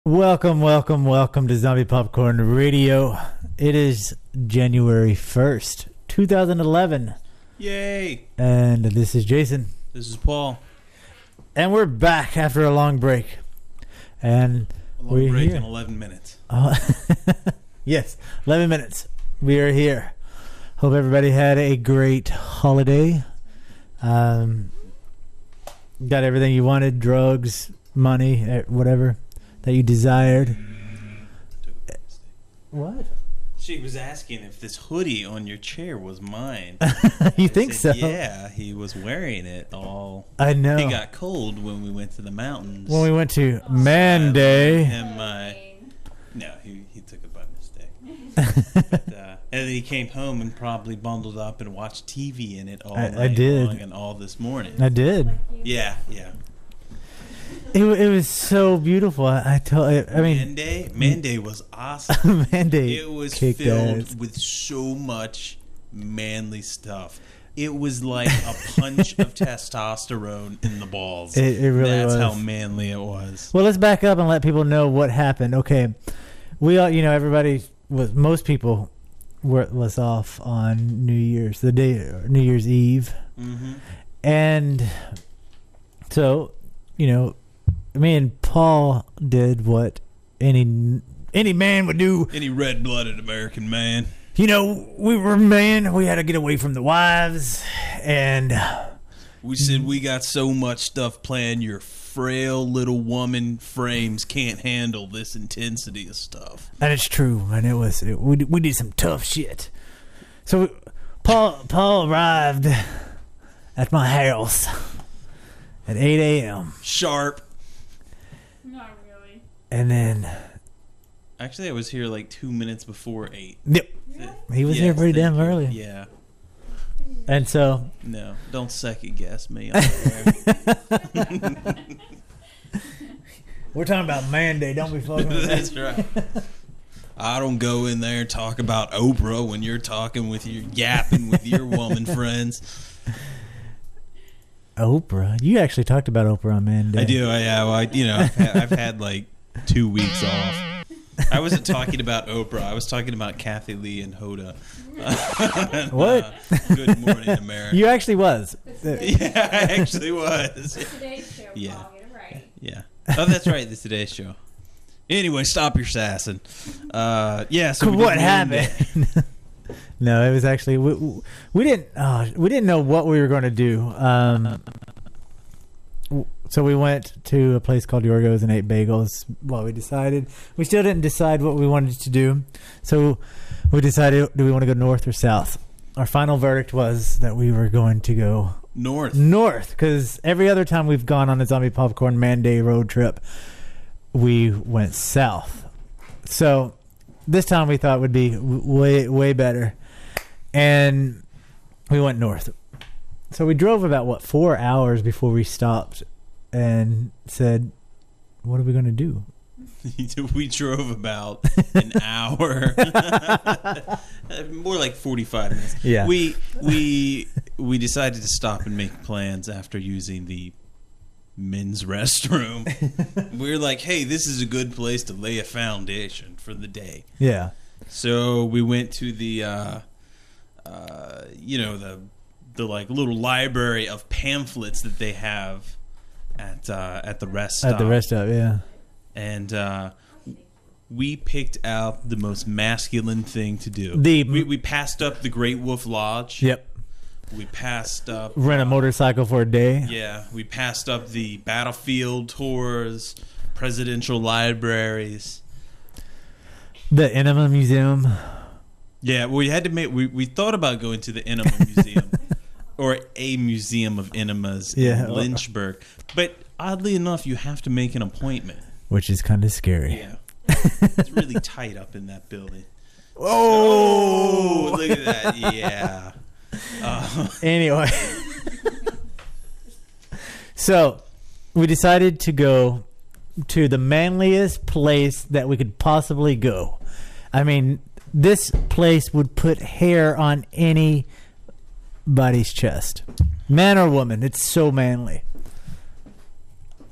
Welcome to Zombie Popcorn Radio. It is January 1st, 2011. Yay! And this is Jason. This is Paul. And we're back after a long break. And we're break here in 11 minutes. Yes, 11 minutes. We are here. Hope everybody had a great holiday. Got everything you wanted, drugs, money, whatever that you desired. What? She was asking if this hoodie on your chair was mine. You think so? Yeah, he was wearing it all. I know. He got cold when we went to the mountains. When we went to Man Day. No, he took it by mistake. But, and then he came home and probably bundled up and watched TV in it all night long and all this morning. I did. Yeah. It was so beautiful. I mean, Man Day was awesome. Man Day. It was filled with so much manly stuff. It was like a punch of testosterone in the balls. It really was. That's how manly it was. Well, let's back up and let people know what happened. Okay, we all, most people was off on New Year's Eve, and so me and Paul did what any man would do. Any red-blooded American man. We were men. We had to get away from the wives, and we said we got so much stuff planned. Your frail little woman frames can't handle this intensity of stuff. And it's true, man. We did some tough shit. So Paul arrived at my house at 8 a.m. Sharp. Not really. And then... Actually, I was here like 2 minutes before 8. Yep. He was here pretty damn early. Yeah. And so... No, don't second guess me. We're talking about Man Day. Don't be fucking with That's right. I don't go in there and talk about Oprah when you're yapping with your woman friends. Oprah? You actually talked about Oprah on Man Day. I do. I've had like 2 weeks off. I wasn't talking about Oprah. I was talking about Kathy Lee and Hoda. What? Good Morning America. You actually was. Yeah, I actually was. The Today Show. Yeah. Paul, get it right. Yeah. Oh, that's right. The Today Show. Anyway, stop your sassing. So what happened? No, it was actually we didn't know what we were going to do. So we went to a place called Yorgos and ate bagels. Well, we still didn't decide what we wanted to do. So we decided, do we want to go north or south? Our final verdict was that we were going to go north, because every other time we've gone on a Zombie Popcorn Man Day road trip, we went south. So this time we thought would be way better, and we went north. So we drove about 4 hours before we stopped and said, what are we going to do? We drove about an hour. More like 45 minutes. Yeah. We decided to stop and make plans after using the men's restroom. We were like, hey, this is a good place to lay a foundation for the day. Yeah. So we went to the like little library of pamphlets that they have at the rest stop. At the rest stop, yeah. And we picked out the most masculine thing to do. We passed up the Great Wolf Lodge. Yep. We passed up... Rent a motorcycle for a day. Yeah. We passed up the battlefield tours, presidential libraries. The Enema Museum. Yeah, we had to make... We thought about going to the Enema Museum. Or a museum of enemas in Lynchburg. But oddly enough, you have to make an appointment. Which is kind of scary. Yeah. It's really tight up in that building. Oh! Look at that. Yeah. Anyway. So, we decided to go to the manliest place that we could possibly go. I mean, this place would put hair on anybody's chest. Man or woman, it's so manly.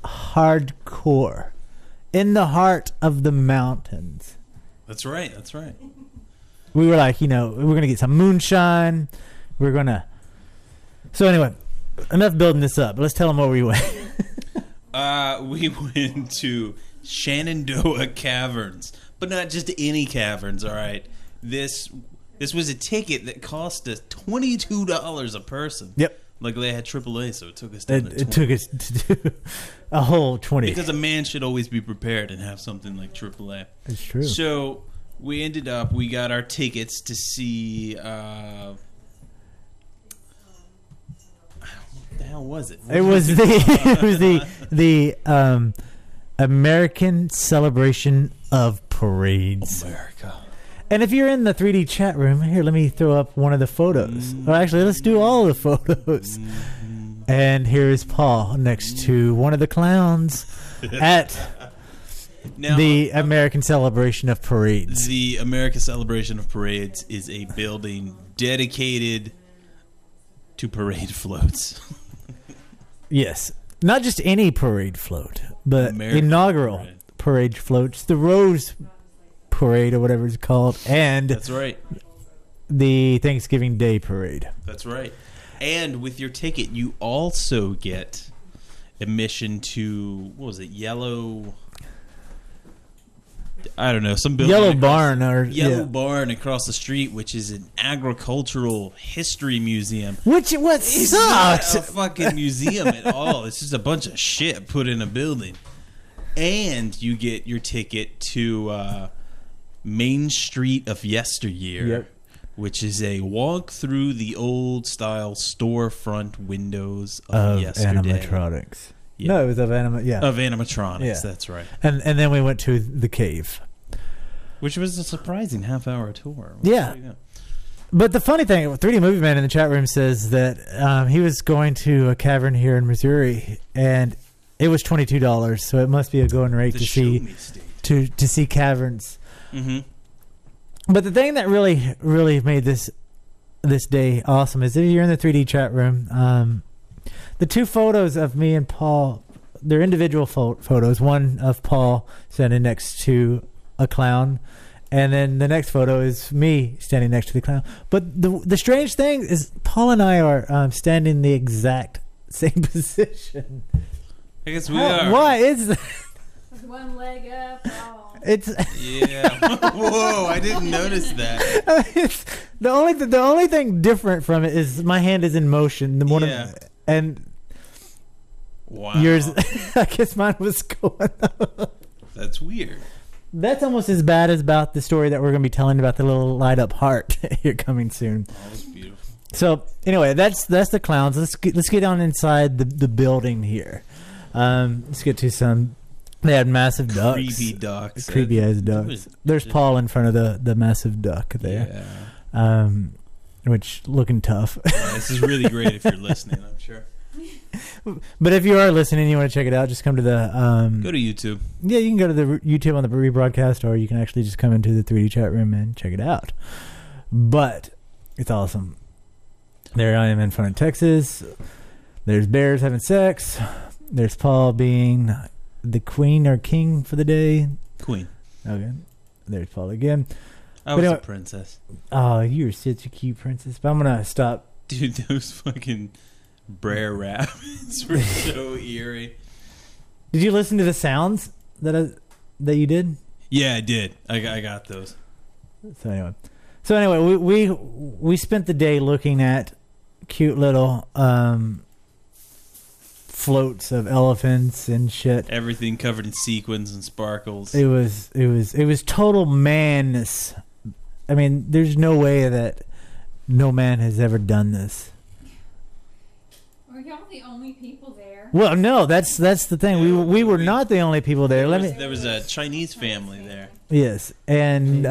Hardcore. in the heart of the mountains. That's right. That's right. We were like, we're going to get some moonshine. We're going to... So anyway, enough building this up. Let's tell them where we went. We went to Shenandoah Caverns. But not just any caverns, all right? This was a ticket that cost us $22 a person. Yep. Luckily, I had AAA, so it took us down to 20. It took us to do a whole 20. Because a man should always be prepared and have something like AAA. It's true. So we got our tickets to see... what the hell was it? It was the American Celebration of Parades. America. And if you're in the 3D chat room, here, let me throw up one of the photos. Or actually, let's do all the photos. And here is Paul next to one of the clowns at the American Celebration of Parades. The American Celebration of Parades is a building dedicated to parade floats. Yes. Not just any parade float, but American inaugural parade floats. The Rose Parade or whatever it's called, and that's right, the Thanksgiving Day Parade. That's right. And with your ticket, you also get admission to Yellow? I don't know, some building. Yellow Barn Barn across the street, which is an agricultural history museum. What It's sucks? not a fucking museum at all. It's just a bunch of shit put in a building. And you get your ticket to Main Street of Yesteryear, which is a walk through the old style storefront windows of yesterday. Animatronics. Yeah. No, it was of animatronics. Yeah. That's right. And then we went to the cave, which was a surprising half-hour tour. Yeah. But the funny thing, 3D Movie Man in the chat room says that he was going to a cavern here in Missouri, and it was $22, so it must be a going rate to see caverns. Mm-hmm. But the thing that really, really made this day awesome is if you're in the 3D chat room, the two photos of me and Paul, they're individual photos. One of Paul standing next to a clown, and then the next photo is me standing next to the clown. But the strange thing is Paul and I are standing the exact same position. I guess we are. Why is that? With one leg up. Oh. Yeah. Whoa! I didn't notice that. It's, the only thing different from it is my hand is in motion. And wow. Yours, I guess mine was going up. That's weird. That's almost as bad as about the story that we're going to be telling about the little light up heart here coming soon. Oh, that's beautiful. So anyway, that's the clowns. Let's get on inside the building here. Let's get to some. They had massive ducks. Creepy ducks. Creepy as ducks. There's Paul in front of the massive duck there. Yeah. Which looking tough. Yeah, this is really great if you're listening, I'm sure. But if you are listening, you want to check it out, just come to the go to YouTube. Yeah, you can go to the YouTube on the rebroadcast, or you can actually just come into the 3D chat room and check it out. But it's awesome. There I am in front of Texas. There's bears having sex. There's Paul being the queen or king for the day. Queen. Okay. There's Paul again. I was a princess. Oh, you're such a cute princess. But I'm going to stop. Dude, those fucking Brer Rabbits were so eerie. Did you listen to the sounds that you did? Yeah, I did. I got those. So anyway, we spent the day looking at cute little floats of elephants and shit. Everything covered in sequins and sparkles. It was total madness. I mean, there's no way that no man has ever done this. Were y'all the only people there? Well, no, that's the thing. Yeah, we were not the only people there. There was a Chinese family there. Yes, and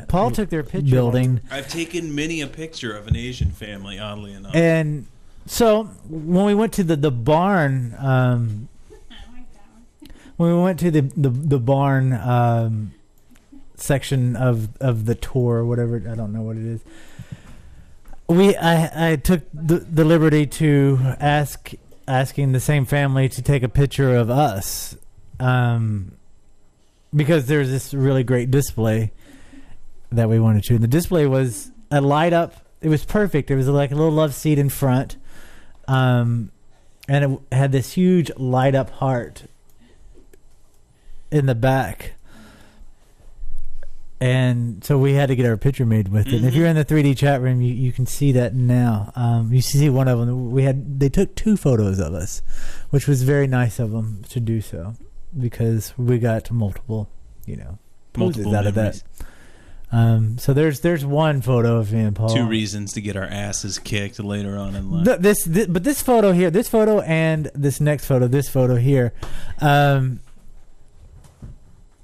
Paul took their picture. Building. I've taken many a picture of an Asian family, oddly enough. And so when we went to the barn, I like that one. when we went to the barn section of the tour, whatever, I don't know what it is. I took the liberty to asking the same family to take a picture of us. because there's this really great display that we wanted to. And the display was a light up. It was perfect. It was like a little love seat in front. And it had this huge light up heart in the back. And so we had to get our picture made with it. And if you're in the 3D chat room, you can see that now. You see one of them. They took 2 photos of us, which was very nice of them to do so, because we got multiple poses out of that. So there's one photo of me and Paul. 2 reasons to get our asses kicked later on in life. But this photo here, this photo and this next photo, this photo here,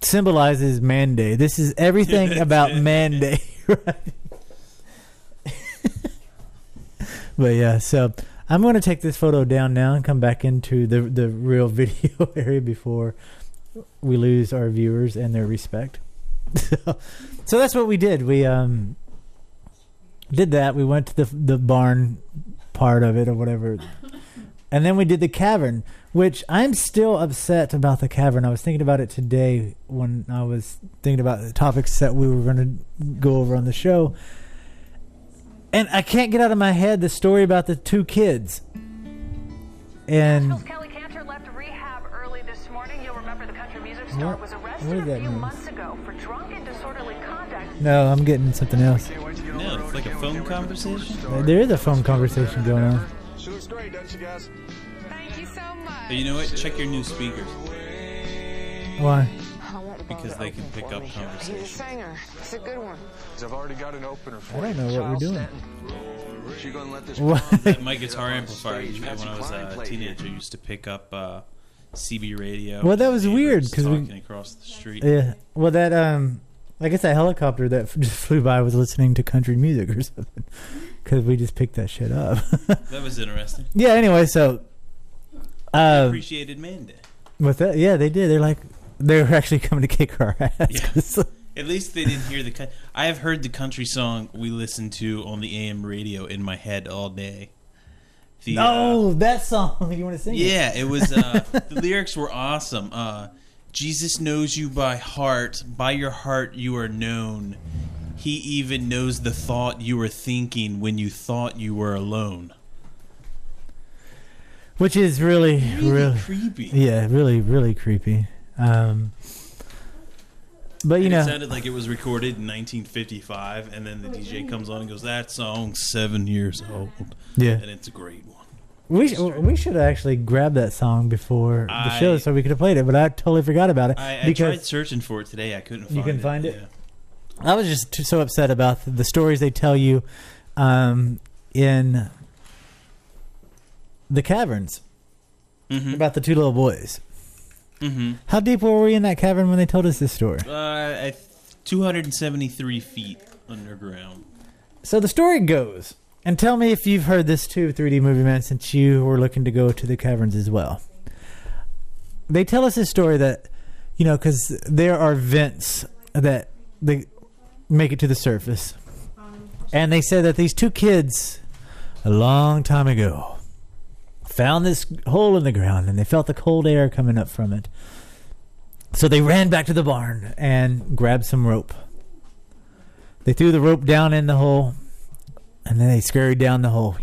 symbolizes Man Day. This is everything about Man Day, right? But yeah, so I'm going to take this photo down now and come back into the real video area before we lose our viewers and their respect. So that's what we did. We did that. We went to the barn part of it or whatever. And then we did the cavern, which I'm still upset about the cavern. I was thinking about it today when I was thinking about the topics that we were going to go over on the show. And I can't get out of my head the story about the 2 kids. And Kelly Cantor left rehab early this morning. You'll remember the country music star was arrested a few months ago for drunk and disorderly conduct. No, I'm getting something else. No, it's like a phone conversation. There is a phone conversation going on. She looks great, doesn't she, guys? Thank you so much. But you know what? Check your new speakers, Why? because they can pick up He's a conversation. singer. It's a good one. I've already got an opener for I you. don't know what we're doing. She gonna let this What? My guitar amplifier, when I was a teenager, used to pick up CB radio. Well, that was Neighbors weird, 'cause talking across the street. Yeah. Well, that I guess that helicopter that just flew by was listening to country music or something, because we just picked that shit up. That was interesting. Yeah. Anyway, so Appreciated Man Day. with that, yeah, they did. They were actually coming to kick our ass. At least they didn't hear the. I have heard the country song we listened to on the AM radio in my head all day. That song. You want to sing? Yeah, it was. The lyrics were awesome. Jesus knows you by heart. By your heart you are known. He even knows the thought you were thinking when you thought you were alone. Which is really creepy. Yeah, really, really creepy. But It sounded like it was recorded in 1955, and then the DJ comes on and goes, "That song's 7 years old." Yeah, and it's a great one. We should have actually grabbed that song before the show so we could have played it, but I totally forgot about it. I tried searching for it today. I couldn't find it. You couldn't find it? Yeah. I was just so upset about the stories they tell you in the caverns about the 2 little boys. Mm-hmm. How deep were we in that cavern when they told us this story? 273 feet underground. So the story goes, and tell me if you've heard this too, 3D Movie Man, since you were looking to go to the caverns as well. They tell us this story that, because there are vents that they make it to the surface. And they said that these 2 kids, a long time ago, found this hole in the ground, and they felt the cold air coming up from it. So they ran back to the barn and grabbed some rope. They threw the rope down in the hole, and then they scurried down the hole,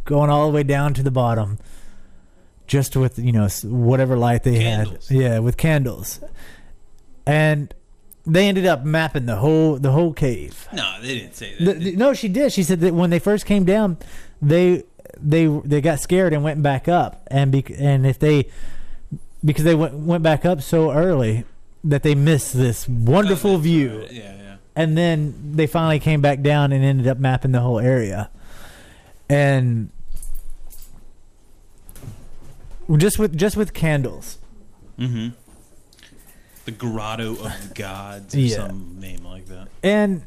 going all the way down to the bottom, just with, whatever light they Candles. had. Yeah, with candles. And they ended up mapping the whole cave. No, they didn't say that. No, she did. She said that when they first came down, they got scared and went back up, because they went back up so early that they missed this wonderful view. Right. Yeah. And then they finally came back down and ended up mapping the whole area, and just with candles. Mm-hmm. The Grotto of the Gods, or some name like that. And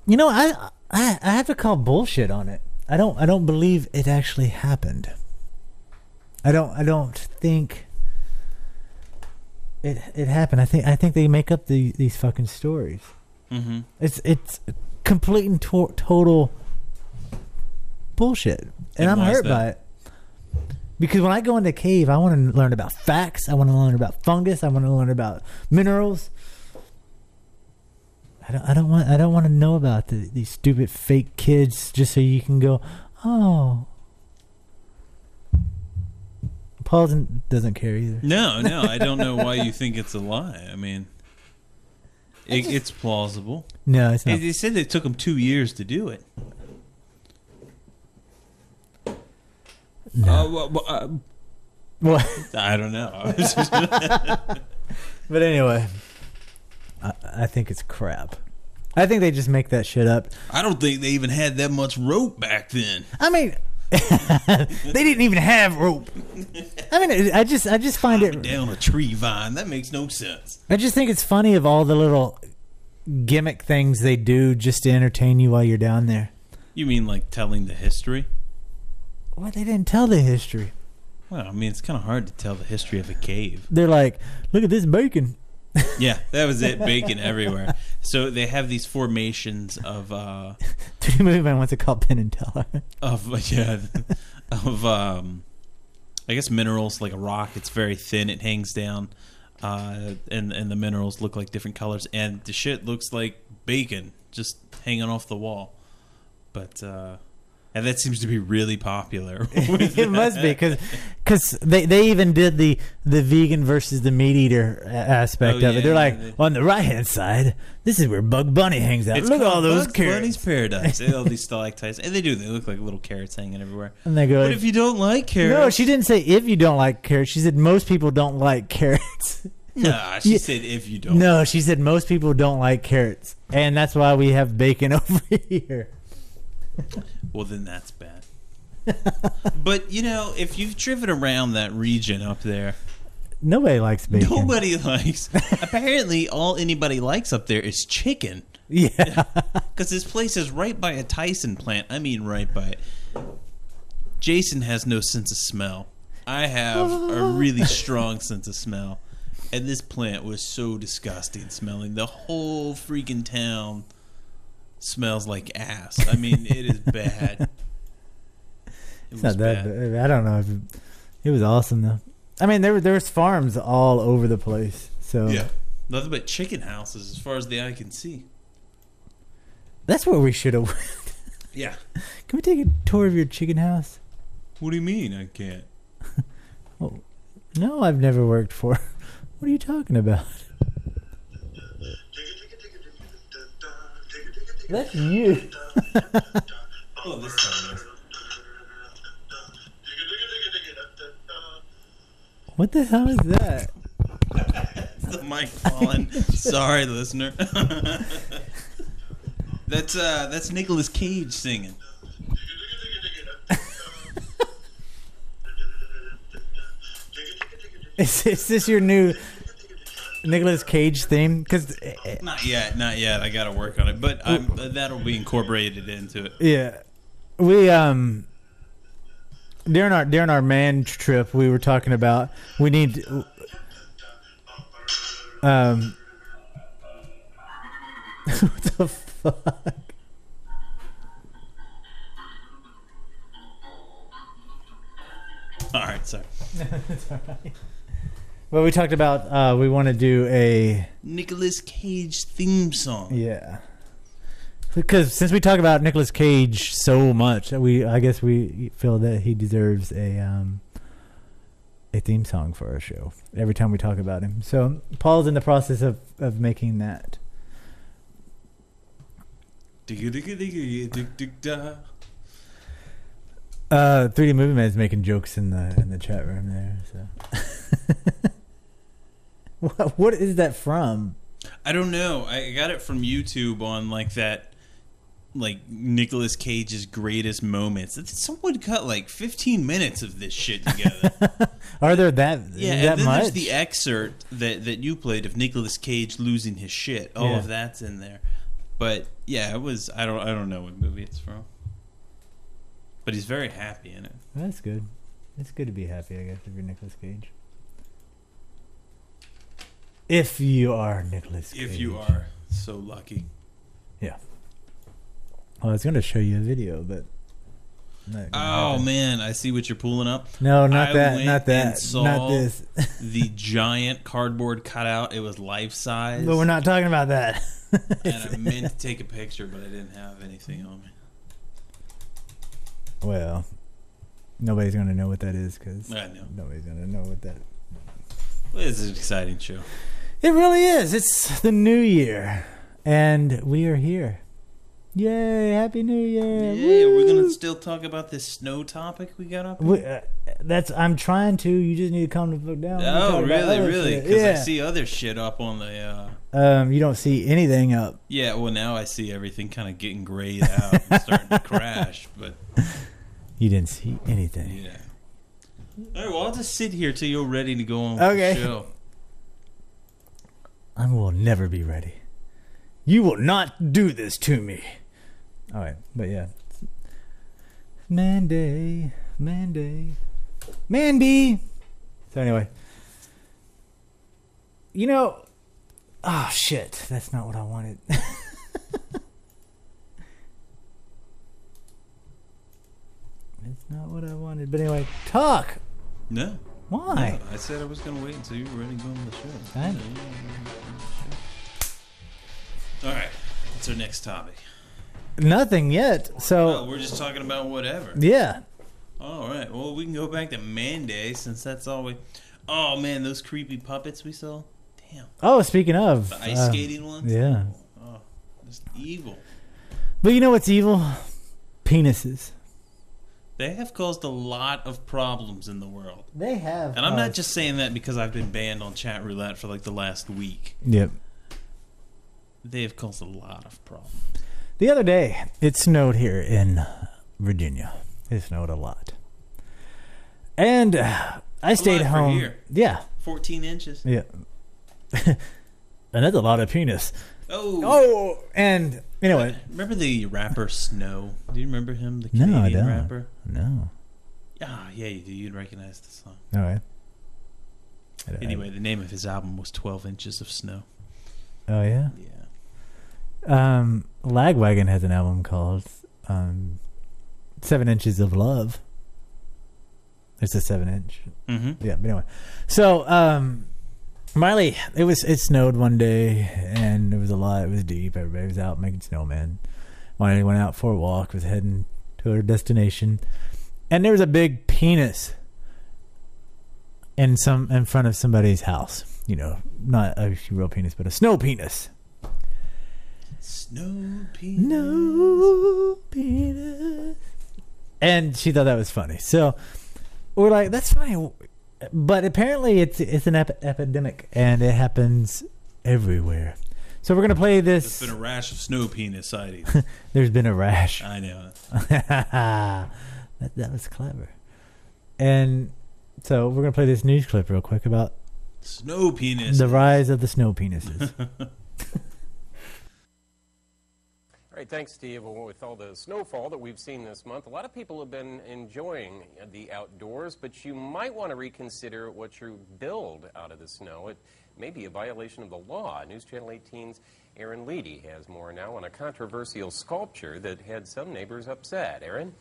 I have to call bullshit on it. I don't believe it actually happened. I don't think it happened. I think they make up these fucking stories. Mm-hmm. It's complete and total bullshit, and I'm hurt by it. Because when I go into a cave, I want to learn about facts. I want to learn about fungus. I want to learn about minerals. I don't want to know about these stupid fake kids just so you can go, oh. Paul doesn't care either. No, I don't know why you think it's a lie. I mean, it's plausible. No, it's not. They said it took them 2 years to do it. No. What? I don't know. But anyway, I think it's crap. I think they just make that shit up. I don't think they even had that much rope back then. I mean, they didn't even have rope. I mean, I just find it down a tree vine. That makes no sense. I just think it's funny of all the little gimmick things they do just to entertain you while you're down there. You mean like telling the history? Well, they didn't tell the history. Well, I mean, it's kind of hard to tell the history of a cave. They're like, look at this bacon. Yeah, that was it. Bacon everywhere. So they have these formations of 3D Movie Man wants to call Penn and Teller. I guess minerals, like a rock. It's very thin. It hangs down, and the minerals look like different colors, and the shit looks like bacon just hanging off the wall. But and that seems to be really popular. It must be because they even did the vegan versus the meat eater aspect of it. They're like, on the right hand side, this is where Bug Bunny hangs out. Look at all those carrots. Bunny's paradise. All these stalactites, and they look like little carrots hanging everywhere. And they go, but if you don't like carrots, no, she didn't say if you don't like carrots. She said most people don't like carrots. Nah, she said if you don't. No, she said most people don't like carrots, and that's why we have bacon over here. Well, then that's bad. But, if you've driven around that region up there... Nobody likes bacon. Nobody likes... Apparently, all anybody likes up there is chicken. Yeah. Because this place is right by a Tyson plant. I mean, right by it. Jason has no sense of smell. I have a really strong sense of smell. And this plant was so disgusting smelling. The whole freaking town... smells like ass. I mean, it is bad. It's not that bad. I don't know. It was awesome though. I mean, there was farms all over the place. So yeah, nothing but chicken houses as far as the eye can see. That's where we should have went. Yeah. Can we take a tour of your chicken house? What do you mean I can't? Well, no, I've never worked for. What are you talking about? That's you. Oh, this time is. What the hell is that? It's the mic falling. Sorry, listener. That's Nicolas Cage singing. Is this your new Nicolas Cage theme? Cause not yet. I got to work on it, but that'll be incorporated into it. Yeah, we during our man trip, we were talking about we need what the fuck. All right, sorry. It's all right. Well, we talked about we want to do a Nicolas Cage theme song. Yeah, because since we talk about Nicolas Cage so much, I guess we feel that he deserves a theme song for our show every time we talk about him. So Paul's in the process of making that. 3D Movie Man is making jokes in the chat room there. So, what is that from? I don't know. I got it from YouTube on that Nicolas Cage's greatest moments. Someone cut 15 minutes of this shit together. Are there that? Yeah, that and then much? there's the excerpt that you played of Nicolas Cage losing his shit. All of that's in there. But yeah, it was. I don't know what movie it's from. But he's very happy in it. That's good. It's good to be happy, I guess, if you're Nicolas Cage. If you are Nicolas Cage. If you are so lucky. Yeah. Well, I was going to show you a video, but... Not gonna Oh happen. man, I see what you're pulling up. No, not I that. went Not that. and saw Not this. the giant cardboard cutout. It was life size. But we're not talking about that. And I meant to take a picture, but I didn't have anything on me. Well, nobody's going to know what that is because I know. nobody's going to know what that. Well, it's an exciting show. It really is. It's the new year, and we are here. Yay! Happy New Year! Yeah, Woo! we're gonna still talk about this snow topic we got up here. That's. I'm trying to. You just need to calm the fuck down. Oh, really? Because Yeah. I see other shit up on the. You don't see anything up. Yeah, well, now I see everything kind of getting grayed out and starting to crash. But You didn't see anything. yeah. All right, well, I'll just sit here till you're ready to go on Okay. with the show. I will never be ready. You will not do this to me. All right, but yeah. Mandy. Mandy. So anyway. You know... Oh, shit. That's not what I wanted. That's not what I wanted. But anyway, talk. No. Why? No, I said I was going to wait until you were ready to go on the show. I know. All right. What's our next topic? Nothing yet. Oh, So, we're just talking about whatever. yeah. All right. Well, we can go back to Monday since that's all we... Oh, man, those creepy puppets we saw. Damn. Oh, speaking of. The ice skating ones? Yeah. Oh, just evil. But you know what's evil? Penises. They have caused a lot of problems in the world. They have. And I'm not just saying that because I've been banned on chat roulette for like the last week. Yep. They have caused a lot of problems. The other day, it snowed here in Virginia. It snowed a lot. And I stayed lot for home. here. Yeah. 14 inches. Yeah. And that's a lot of penis. Oh. Oh, and anyway. Remember the rapper Snow? Do you remember him? The No, I Canadian don't. rapper? No. Ah, yeah, you do. You'd recognize the song. All right. Anyway, the name of his album was 12 Inches of Snow. Oh, yeah? Yeah. Lagwagon has an album called 7 Inches of Love. It's a 7-inch. Mm-hmm. Yeah, but anyway. So, Miley, it snowed one day, and it was a lot. It was deep. Everybody was out making snowmen. Miley went out for a walk, was heading to her destination, and there was a big penis in front of somebody's house. You know, not a real penis, but a snow penis. Snow penis. No penis. And she thought that was funny. So we're like, that's funny. But apparently it's an epidemic, and it happens everywhere. So we're going to play this. There's been a rash of snow penis sightings. There's been a rash. I know. that was clever. And so we're going to play this news clip real quick about Snow penis. the rise of the snow penises. All right, thanks, Steve. Well, with all the snowfall that we've seen this month, a lot of people have been enjoying the outdoors, but you might want to reconsider what you build out of the snow. It may be a violation of the law. News Channel 18's Aaron Leedy has more now on a controversial sculpture that had some neighbors upset. Aaron?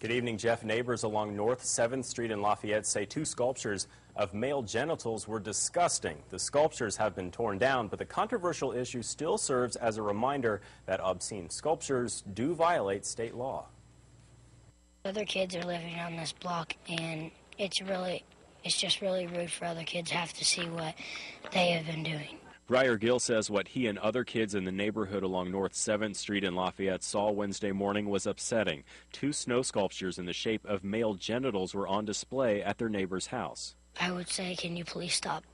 Good evening, Jeff. Neighbors along North 7th Street in Lafayette say 2 sculptures of male genitals were disgusting. The sculptures have been torn down, but the controversial issue still serves as a reminder that obscene sculptures do violate state law. Other kids are living on this block, and it's just really rude for other kids to have to see what they have been doing. Briar Gill says what he and other kids in the neighborhood along North 7th Street in Lafayette saw Wednesday morning was upsetting. 2 snow sculptures in the shape of male genitals were on display at their neighbor's house. I would say, can you please stop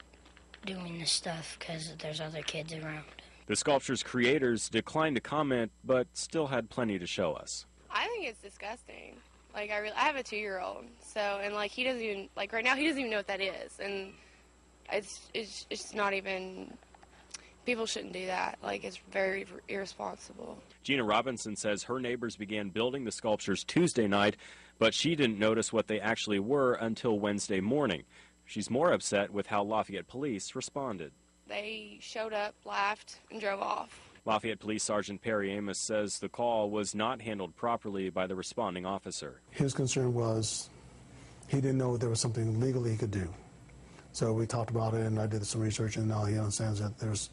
doing this stuff, because there's other kids around. The sculpture's creators declined to comment, but still had plenty to show us. I think it's disgusting. Like, I have a 2-year-old, so, and like, he doesn't even, like, right now, he doesn't even know what that is, and it's not even, people shouldn't do that. Like, it's very irresponsible. Gina Robinson says her neighbors began building the sculptures Tuesday night, but she didn't notice what they actually were until Wednesday morning. She's more upset with how Lafayette police responded. They showed up, laughed, and drove off. Lafayette Police Sergeant Perry Amos says the call was not handled properly by the responding officer. His concern was he didn't know there was something legally he could do. So we talked about it, and I did some research, and now he understands that there's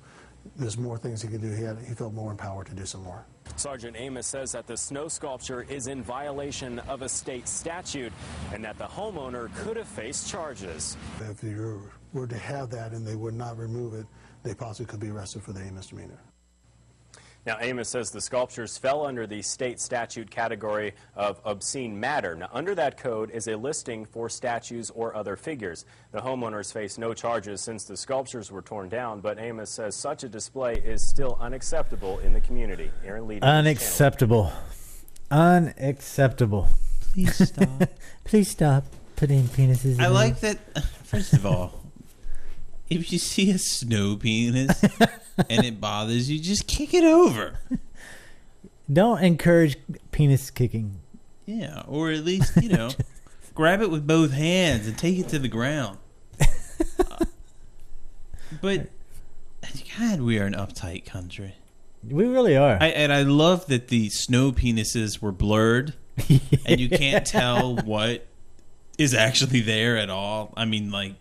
more things he could do. He felt more empowered to do some more. Sergeant Amos says that the snow sculpture is in violation of a state statute and that the homeowner could have faced charges. If you were to have that and they would not remove it, they possibly could be arrested for the misdemeanor. Now, Amos says the sculptures fell under the state statute category of obscene matter. Now, under that code is a listing for statues or other figures. The homeowners face no charges since the sculptures were torn down, but Amos says such a display is still unacceptable in the community. Aaron Lee. Unacceptable. Unacceptable. Please stop. Please stop putting penises in I like that. First of all, if you see a snow penis and it bothers you, just kick it over. Don't encourage penis kicking. Yeah, or at least, grab it with both hands and take it to the ground. But, God, we are an uptight country. We really are. And I love that the snow penises were blurred, and you can't tell what is actually there at all. I mean, like,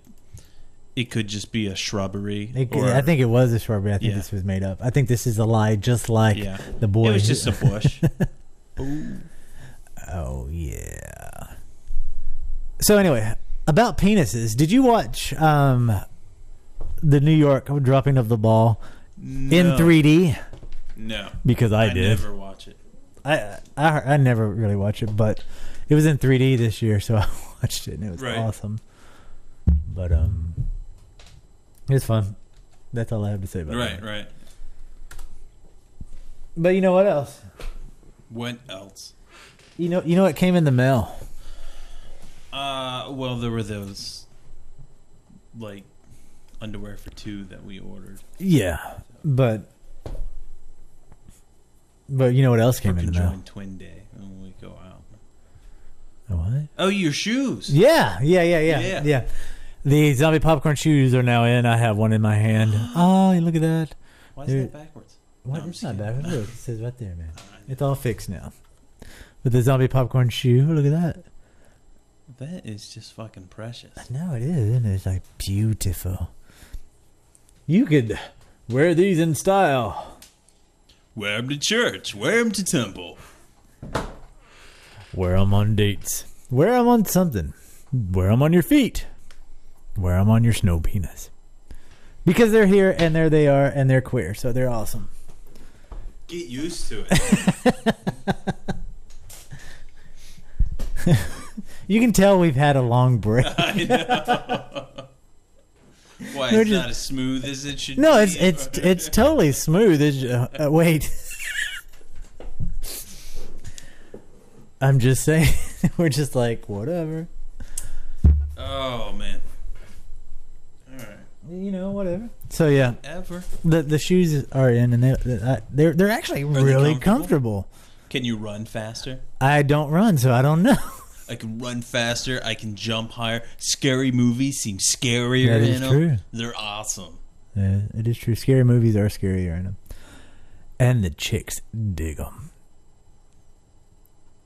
it could just be a shrubbery. I think it was a shrubbery. I think this was made up. I think this is a lie, just like the boy. It was just a bush. Oh, yeah. So anyway, about penises, did you watch the New York dropping of the ball in 3D? No. Because I did. never watch it. I never really watch it, but it was in 3D this year, so I watched it, and it was awesome. But, it was fun. That's all I have to say about it. Right. But you know what else? What else? You know what came in the mail? Well, there were those, like, underwear for two that we ordered. Yeah, but you know what else came in the mail? Twin Day when we go out. What? Oh, your shoes. Yeah. The zombie popcorn shoes are now in. I have one in my hand. Oh, look at that. Why is that backwards? What? It's not backwards. Look, it says right there, man. It's all fixed now. With the zombie popcorn shoe, look at that. That is just fucking precious. No, it is, isn't it? It's like beautiful. You could wear these in style. Wear them to church. Wear them to temple. Wear them on dates. Wear them on something. Wear them on your feet. Wear them on your snow penis. Because they're here, and there they are, and they're queer, so they're awesome. Get used to it. You can tell we've had a long break. I know. Why, it's not as smooth as it should be? No, it's totally smooth. Wait. I'm just saying. We're just like, whatever. Oh, man. All right. Whatever. So, yeah. Ever. The shoes are in, and they're actually really comfortable. Can you run faster? I don't run, so I don't know. I can run faster. I can jump higher. Scary movies seem scarier. That is true. They're awesome. Yeah, it is true. Scary movies are scarier in them. And the chicks dig them.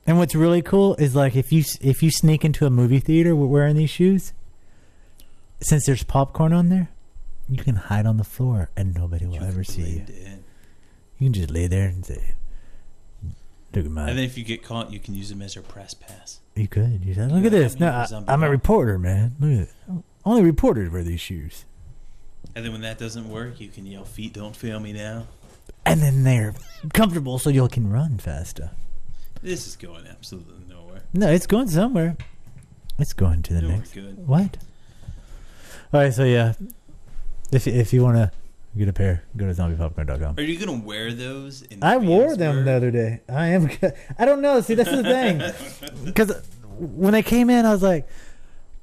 And what's really cool is, like, if you sneak into a movie theater wearing these shoes, since there's popcorn on there, you can hide on the floor and nobody will ever see you. You can just lay there and say, look at mine. And then if you get caught, you can use them as your press pass. You could. You said, look at this. No, I'm a reporter, man. Look at it. Only reporters wear these shoes. And then when that doesn't work, you can yell, "Feet don't fail me now." And then they're comfortable so you can run faster. This is going absolutely nowhere. No, it's going somewhere. It's going to the next. Good. What? All right, so yeah. If you want to get a pair, go to zombiepopcorn.com. Are you going to wear those? I wore them the other day. I don't know. See, that's the thing. Because when they came in, I was like,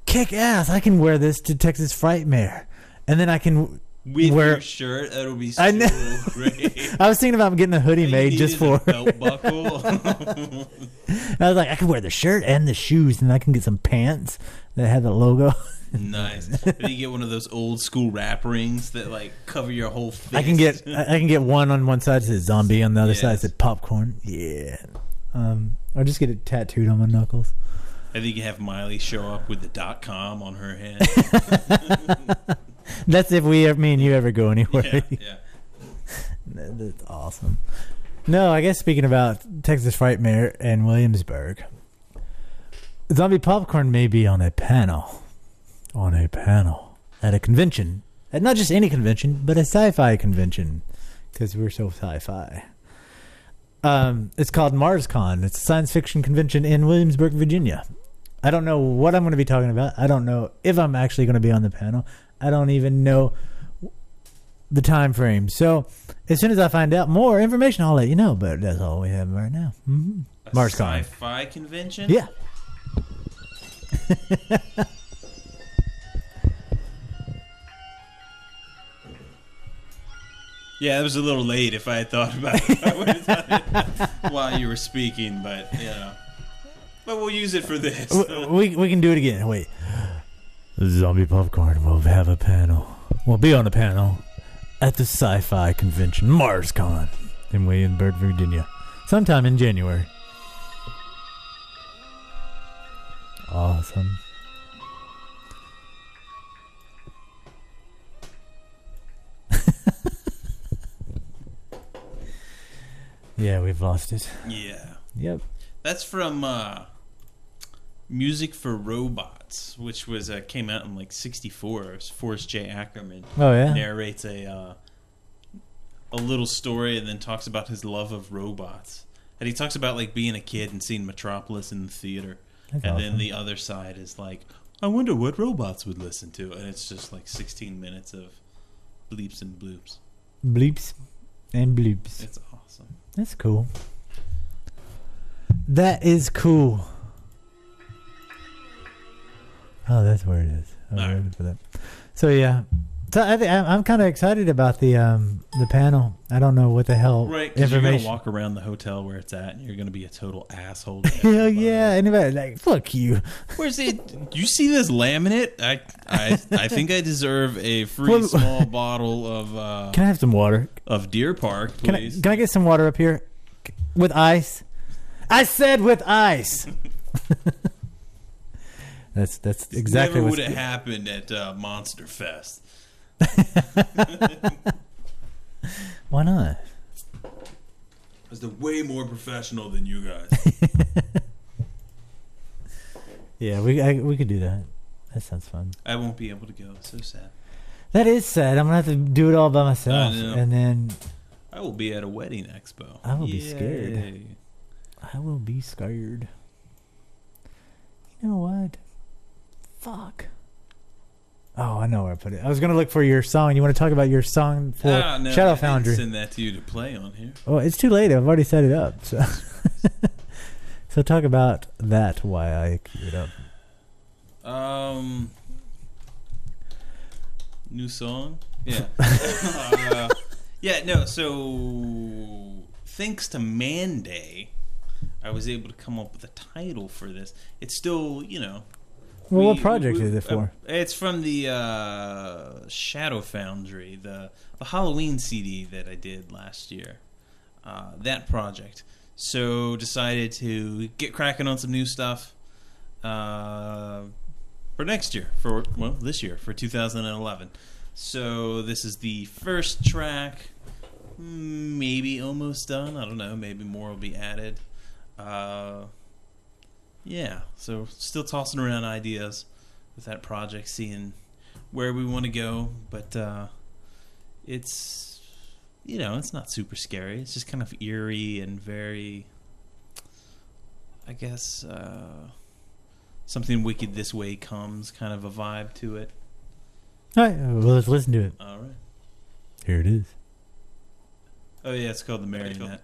kick ass. I can wear this to Texas Frightmare. And then I can with wear your shirt. That'll be so great. I was thinking about getting a hoodie made just for a belt buckle. I was like, I can wear the shirt and the shoes, and I can get some pants that have the logo. Nice. Then you get one of those old school wrap rings that like cover your whole face. I can get one on one side that says zombie, on the other side that says popcorn. Yeah. Or just get it tattooed on my knuckles. I think you have Miley show up with the .com on her hand. That's if me and you ever go anywhere. Yeah. That's awesome. No, I guess speaking about Texas Frightmare and Williamsburg, zombie popcorn may be on a panel at a convention, at not just any convention, but a sci-fi convention, because we're so sci-fi. It's called MarsCon. It's a science fiction convention in Williamsburg, Virginia. I don't know what I'm going to be talking about. I don't know if I'm actually going to be on the panel. I don't even know the time frame. So as soon as I find out more information, I'll let you know. But that's all we have right now. Mm-hmm. MarsCon. Sci-fi convention? Yeah. Yeah, it was a little late if I had thought about it. I would have done it while you were speaking, but but we'll use it for this. We can do it again. Wait. Zombie Popcorn will have a panel. We'll be on a panel at the sci-fi convention, MarsCon, in Williamsburg, Virginia, sometime in January. Awesome. Yeah, we've lost it. Yeah. Yep. That's from Music for Robots, which was came out in like '64. It was Forrest J. Ackerman. Oh yeah. Narrates a little story and then talks about his love of robots. And he talks about like being a kid and seeing Metropolis in the theater. That's and awesome. then the other side is like, I wonder what robots would listen to. And it's just like 16 minutes of bleeps and bloops. Bleeps and bloops. It's awesome. That's cool. That is cool. Oh, that's where it is. I was ready for that. So yeah, so I'm kind of excited about the panel. I don't know what the hell Right, because you're information. going to walk around the hotel where it's at, and you're going to be a total asshole. Hell yeah! Anybody like fuck you? Where's it? Do you see this laminate? I think I deserve a free small bottle of. Can I have some water? Of Deer Park, please. Can I get some water up here with ice? I said with ice. That's exactly Never what would have happened at Monster Fest. Why not? Because they're way more professional than you guys. Yeah, we could do that. That sounds fun. I won't be able to go. It's so sad. That is sad. I'm gonna have to do it all by myself, I know. and then I will be at a wedding expo. I will be scared. Yay. I will be scared. You know what? Fuck. Oh, I know where I put it. I was gonna look for your song. You want to talk about your song for No, Shadow I Foundry? didn't send that to you to play on here. Oh, it's too late. I've already set it up. So, so talk about that. Why I queued it up. New song? Yeah. Yeah, no, so thanks to Manday, I was able to come up with a title for this. It's still, Well, what project is it for? It's from the Shadow Foundry, the Halloween CD that I did last year. That project. So decided to get cracking on some new stuff for next year, this year, for 2011. So this is the first track, maybe almost done. I don't know, maybe more will be added. Yeah, so still tossing around ideas with that project, seeing where we want to go, but it's, it's not super scary. It's just kind of eerie and very, I guess, something wicked this way comes kind of a vibe to it. All right, well, let's listen to it. All right. Here it is. Oh, yeah, it's called The Marionette.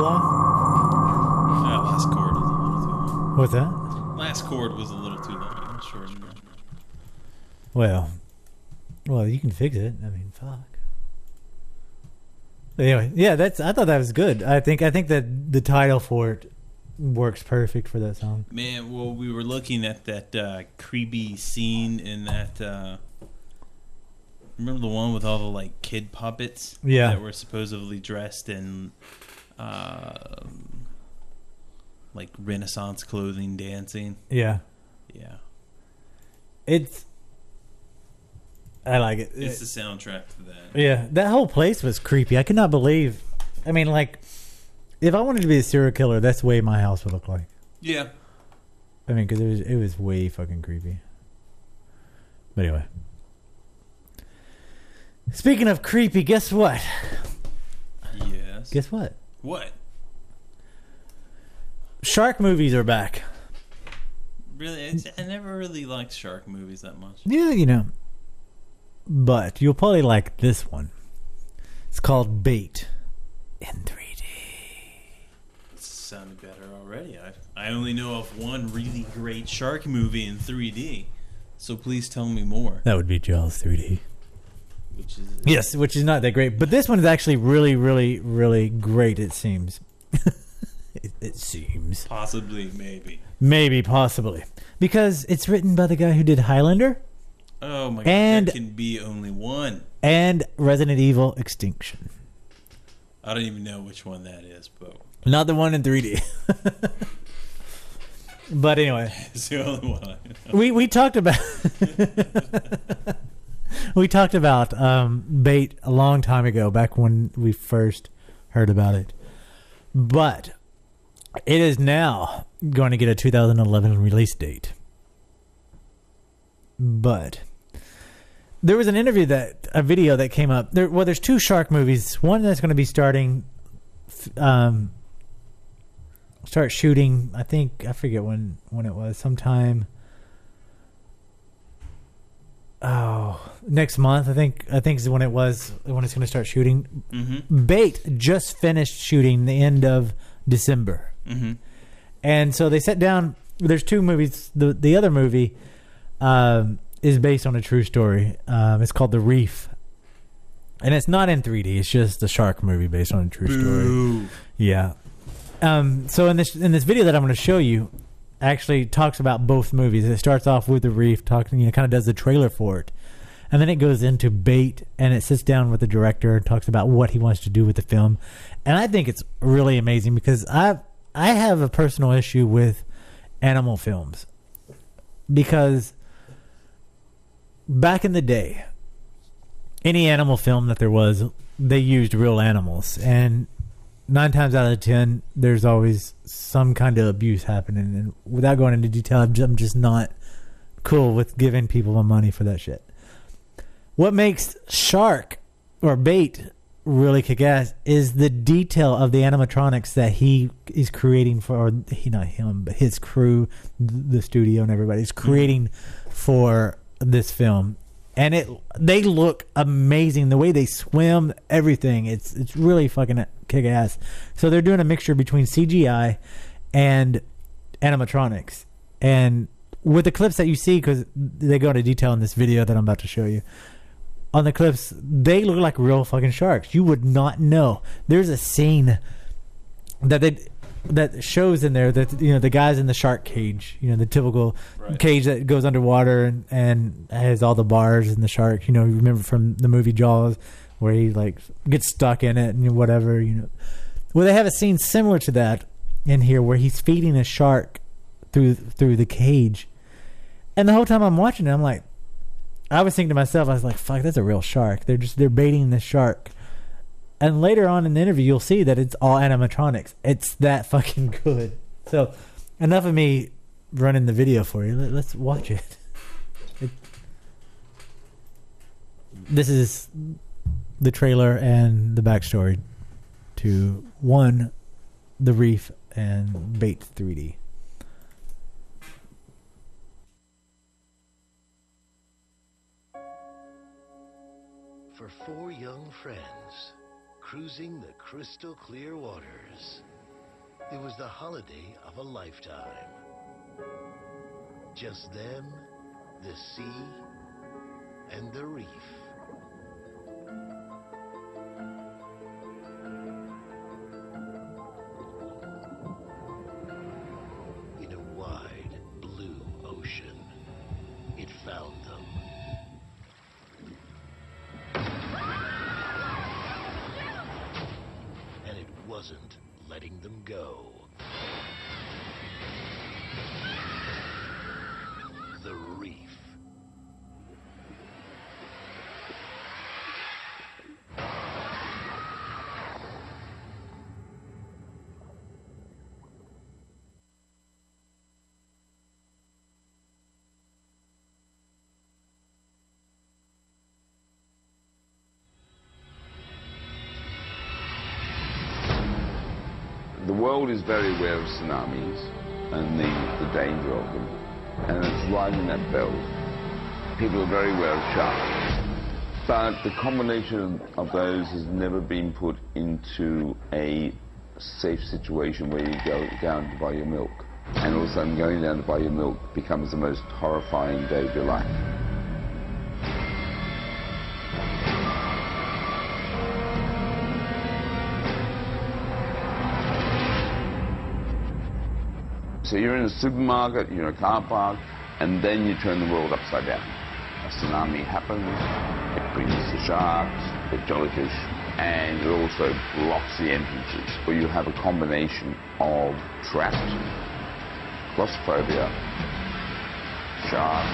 long? Last chord was a little too long. What's that? Last chord was a little too long. I'm sure. Well, you can fix it. I mean, fuck. Anyway, yeah, I thought that was good. I think that the title for it works perfect for that song. Man, well, we were looking at that creepy scene in that. Remember the one with all the like kid puppets? Yeah. That were supposedly dressed in like Renaissance clothing, dancing. Yeah. Yeah. I like it. It's the soundtrack to that. Yeah, that whole place was creepy. I could not believe. I mean, like, if I wanted to be a serial killer, that's the way my house would look like. Yeah. I mean, because it was way fucking creepy. But anyway. Speaking of creepy, guess what? Yes. Guess what? What? Shark movies are back. Really? I never really liked shark movies that much. Yeah, you know. But you'll probably like this one. It's called Bait in 3D. It sounded better already. I only know of one really great shark movie in 3D. So please tell me more. That would be Jaws 3D. Which is not that great. But this one is actually really, really, really great, it seems. It seems. Possibly, maybe. Maybe, possibly. Because it's written by the guy who did Highlander. Oh my god, there can be only one. And Resident Evil Extinction. I don't even know which one that is, but... Not the one in 3D. But anyway. It's the only one I know. We talked about... We talked about Bait a long time ago, back when we first heard about it. But it is now going to get a 2011 release date. But there was an interview a video that came up. There's two shark movies. One that's going to be start shooting. I forget when it was. Sometime. Oh, next month. I think is when it's going to start shooting. Mm-hmm. Bait just finished shooting the end of December, and so they sat down. There's two movies. The other movie is based on a true story. It's called The Reef, and it's not in 3D. It's just a shark movie based on a true story. Yeah. So in this video that I'm going to show you, actually talks about both movies. It starts off with The Reef, kind of does the trailer for it, and then it goes into Bait, and it sits down with the director and talks about what he wants to do with the film. And I think it's really amazing because I have a personal issue with animal films, because back in the day, any animal film that there was, they used real animals, and 9 times out of 10, there's always some kind of abuse happening. And without going into detail, I'm just not cool with giving people my money for that shit. What makes Shark or Bait really kick ass is the detail of the animatronics that he is creating for, not him, but his crew, the studio and everybody is creating for this film. And they look amazing. The way they swim, everything. It's really fucking kick ass. So they're doing a mixture between CGI and animatronics. And with the clips that you see, because they go into detail in this video that I'm about to show you, on the clips, they look like real fucking sharks. You would not know. There's a scene that shows in there that the guy's in the shark cage, the typical cage that goes underwater and has all the bars and the shark. You remember from the movie Jaws where he gets stuck in it and whatever. Well, they have a scene similar to that in here where he's feeding a shark through the cage, and the whole time I'm watching it, I was thinking to myself, I was like, "Fuck, that's a real shark." They're baiting the shark. And later on in the interview, you'll see that it's all animatronics. It's that fucking good. So, enough of me running the video for you. Let's watch it. This is the trailer and the backstory to The Reef and Bait 3D. For 4 young friends cruising the crystal clear waters It was the holiday of a lifetime. Just them, the sea, and the reef. In a wide blue ocean, it found them. And it wasn't letting them go. The reef. The world is very aware of tsunamis and the danger of them, and it's riding that belt. People are very aware of sharks, but the combination of those has never been put into a safe situation where you go down to buy your milk, and all of a sudden going down to buy your milk becomes the most horrifying day of your life. So you're in a supermarket, you're in a car park, and then you turn the world upside down. A tsunami happens, it brings the sharks, the jellyfish, and it also blocks the entrances. So you have a combination of trapped, claustrophobia, sharks.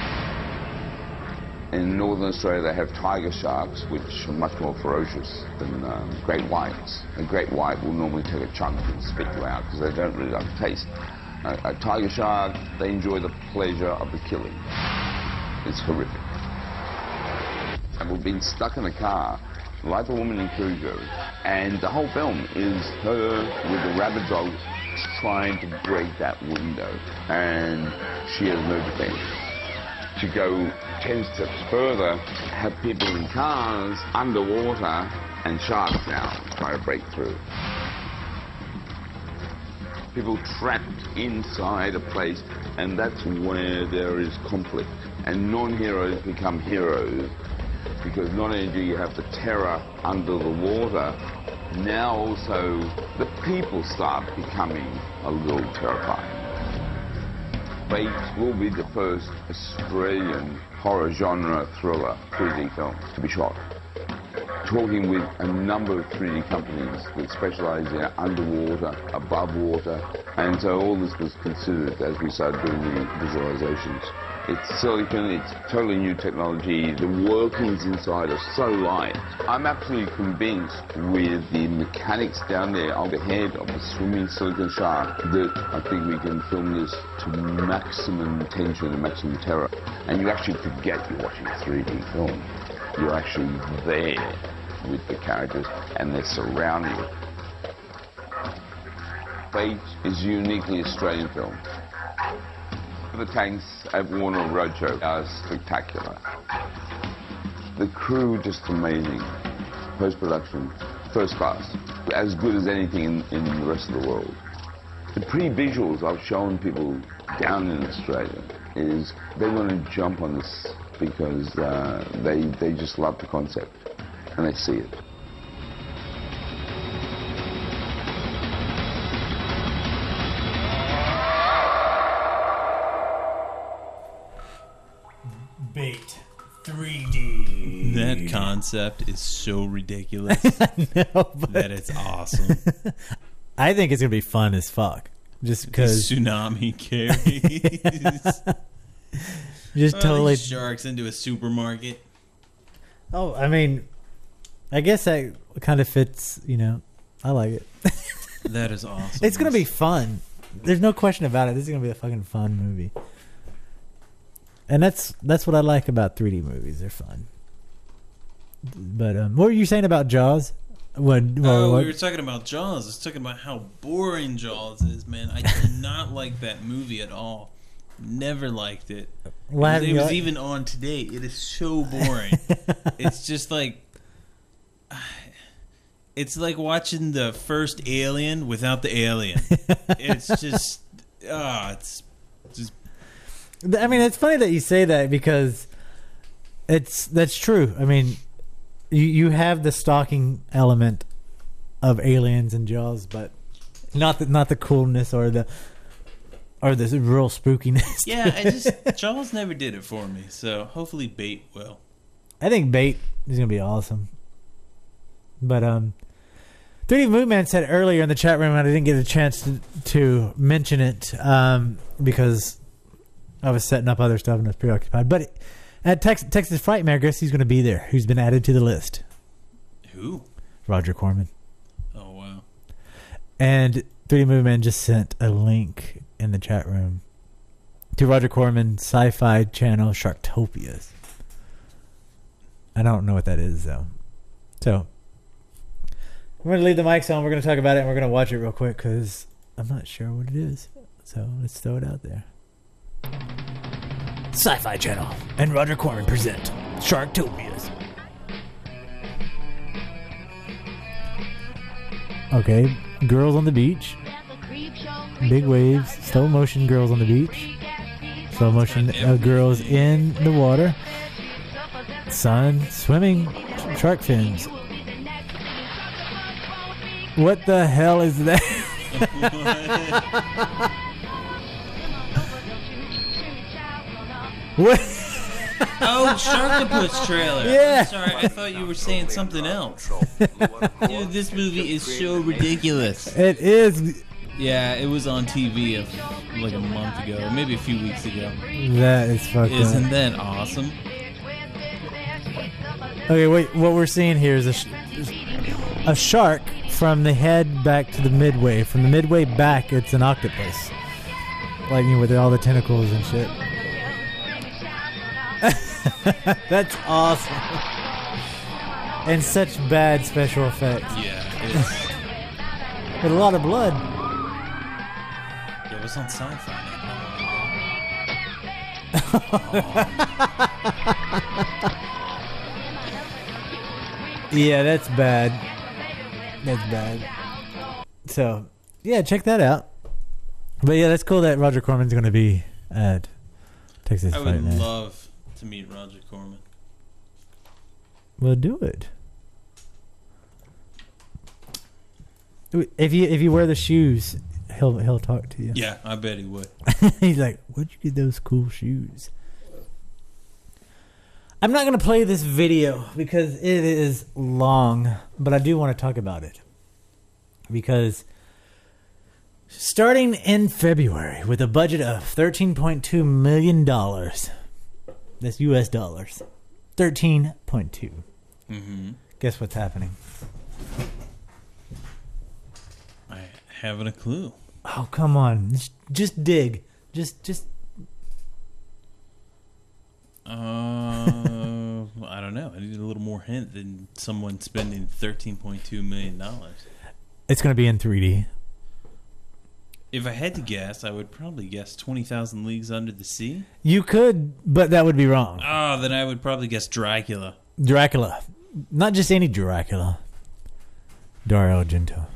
In northern Australia they have tiger sharks, which are much more ferocious than great whites. A great white will normally take a chunk and spit you out because they don't really like the taste. A tiger shark, they enjoy the pleasure of the killing. It's horrific. And we've been stuck in a car, like the woman in Cujo, and the whole film is her with the rabid dog trying to break that window, and she has no defense. To go 10 steps further, have people in cars underwater and sharks now trying to break through. People trapped inside a place, and that's where there is conflict. And non-heroes become heroes, because not only do you have the terror under the water, now also the people start becoming a little terrifying. Fate will be the first Australian horror genre thriller 3D film to be shot. Talking with a number of 3D companies that specialize in underwater, above water, and so all this was considered as we started doing the visualizations. It's silicon, it's totally new technology, the workings inside are so light. I'm absolutely convinced with the mechanics down there of the head of the swimming silicon shark that I think we can film this to maximum tension and maximum terror. And you actually forget you're watching a 3D film. You're actually there with the characters and they're surrounding you. Fate is a uniquely Australian film. The tanks at Warner Roadshow are spectacular. The crew just amazing. Post-production, first class. As good as anything in the rest of the world. The pre-visuals I've shown people down in Australia is they want to jump on this because they just love the concept and they see it. Bait 3D. That concept is so ridiculous. No, but that it's awesome. I think it's gonna be fun as fuck. Just because tsunami carries. Just totally sharks into a supermarket. Oh, I mean, I guess that kind of fits. You know, I like it. That is awesome. It's gonna be fun. There's no question about it. This is gonna be a fucking fun movie. And that's what I like about 3D movies. They're fun. But what were you saying about Jaws? We were talking about Jaws. I was talking about how boring Jaws is, man. I did not like that movie at all. Never liked it. It was even on today. It is so boring. It's just like It's like watching the first Alien without the alien. It's just, it's just. I mean, it's funny that you say that because that's true. I mean, you have the stalking element of Aliens and Jaws, but not the coolness or the real spookiness. Yeah, Jaws never did it for me, so hopefully Bait will. I think Bait is gonna be awesome. But 3D Movement said earlier in the chat room, and I didn't get a chance to mention it because I was setting up other stuff and I was preoccupied. But at Texas Frightmare, guess he's going to be there. Who's been added to the list? Who? Roger Corman. Oh, wow. And 3D Movement just sent a link in the chat room to Roger Corman's sci-fi channel, Sharktopias. I don't know what that is, though. So, we're going to leave the mics on. We're going to talk about it, and we're going to watch it real quick because I'm not sure what it is. So, let's throw it out there. Sci-Fi Channel and Roger Corman present Sharktopias. Okay, girls on the beach. Big waves, slow motion girls on the beach. Slow motion girls in the water. Sun, swimming, shark fins. What the hell is that? What? Oh, Sharktopus trailer. Yeah. I'm sorry, I thought you were saying something else. Dude, this movie is so ridiculous. It is. Yeah, it was on TV like a month ago, maybe a few weeks ago. That is fucked up. Isn't that awesome? Okay, wait. What we're seeing here is a shark from the head back to the midway. From the midway back, it's an octopus. Like, with all the tentacles and shit. That's awesome. And such bad special effects. Yeah, it is. With a lot of blood. Yeah, it was on Sci-Fi. Yeah, that's bad. That's bad. So, yeah, check that out. But yeah, that's cool that Roger Corman's going to be at Texas I Fight would Night. love to meet Roger Corman. Well, do it. If you wear the shoes, he'll talk to you. Yeah, I bet he would. He's like, "Where'd you get those cool shoes?" I'm not going to play this video because it is long, but I do want to talk about it. Because starting in February with a budget of $13.2 million, that's US dollars, 13.2. Mm-hmm. Guess what's happening? I haven't a clue. Oh, come on. Just dig. Just. I don't know. I need a little more hint than someone spending $13.2 million. It's going to be in 3D. If I had to guess, I would probably guess 20,000 Leagues Under the Sea. You could, but that would be wrong. Oh, then I would probably guess Dracula. Dracula. Not just any Dracula. Dario Argento.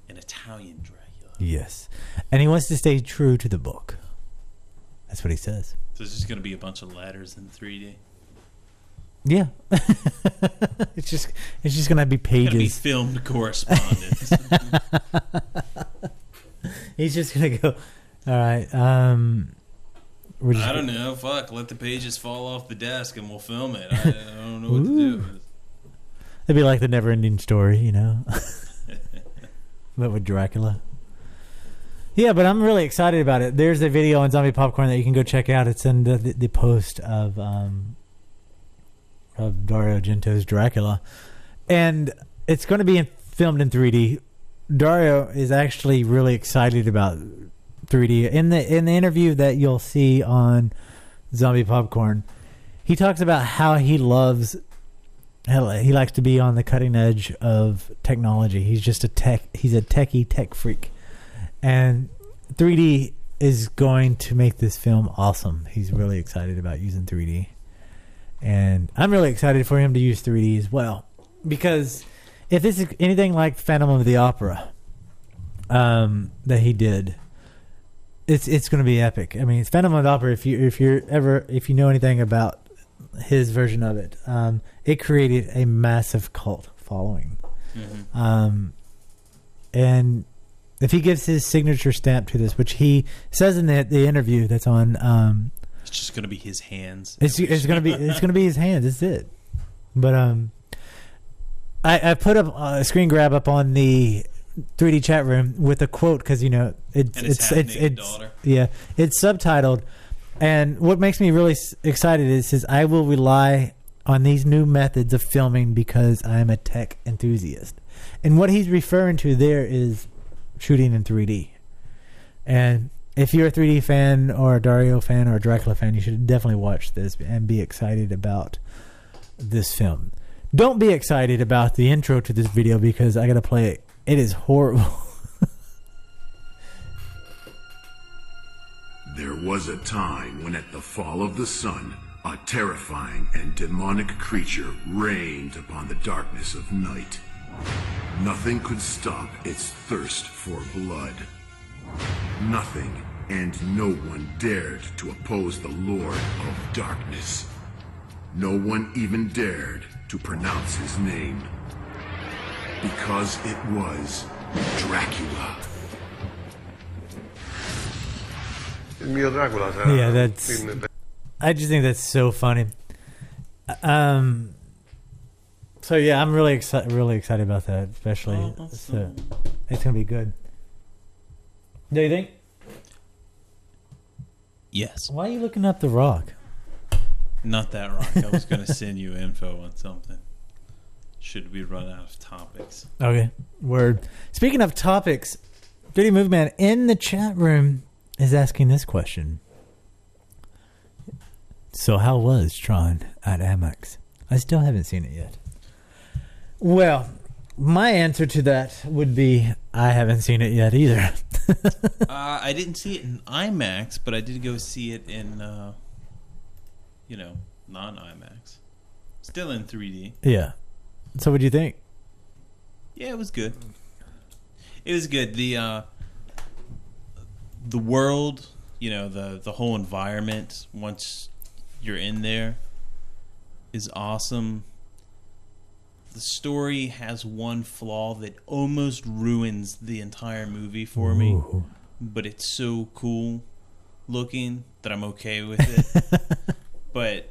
An Italian Dracula. Yes. And he wants to stay true to the book. That's what he says. So it's just going to be a bunch of ladders in 3D. Yeah. It's just going to be pages. It's going to be filmed correspondence. He's just going to go, all right. I don't know. Fuck. Let the pages fall off the desk and we'll film it. I don't know what to do. It'd be like the never-ending story, you know? But with Dracula. Yeah, but I'm really excited about it. There's a video on Zombie Popcorn that you can go check out. It's in the post of Dario Argento's Dracula. And it's going to be filmed in 3D. Dario is actually really excited about 3D. In the interview that you'll see on Zombie Popcorn, he talks about how he likes to be on the cutting edge of technology. He's a techie tech freak. And 3D is going to make this film awesome. He's really excited about using 3D. And I'm really excited for him to use 3D as well. Because if this is anything like Phantom of the Opera that he did, it's going to be epic. I mean, it's Phantom of the Opera. If you know anything about his version of it, it created a massive cult following. Mm-hmm. And if he gives his signature stamp to this, which he says in the interview that's on, it's just going to be his hands. It's going to be his hands. That's it. But I put up a screen grab up on the 3D chat room with a quote because it's subtitled, and what makes me really excited is it says, "I will rely on these new methods of filming because I'm a tech enthusiast," and what he's referring to there is shooting in 3D. And if you're a 3D fan or a Dario fan or a Dracula fan, you should definitely watch this and be excited about this film. Don't be excited about the intro to this video because I got to play it. It is horrible. There was a time when at the fall of the sun, a terrifying and demonic creature reigned upon the darkness of night. Nothing could stop its thirst for blood. Nothing and no one dared to oppose the Lord of Darkness. No one even dared to pronounce his name. Because it was Dracula. Yeah, that's... I just think that's so funny. So yeah, I'm really excited about that, especially. So it's gonna be good. Do you think? Yes. Why are you looking up The Rock? Not that Rock. I was gonna send you info on something. Should we run out of topics? Okay. Word. Speaking of topics, 3D Movie Man in the chat room is asking this question. So how was Tron at Amex? I still haven't seen it yet. Well, my answer to that would be I haven't seen it yet either. I didn't see it in IMAX, but I did go see it in, non-IMAX. Still in 3D. Yeah. So what do you think? Yeah, it was good. It was good. The world, the whole environment, once you're in there, is awesome. The story has one flaw that almost ruins the entire movie for me, but it's so cool looking that I'm okay with it. But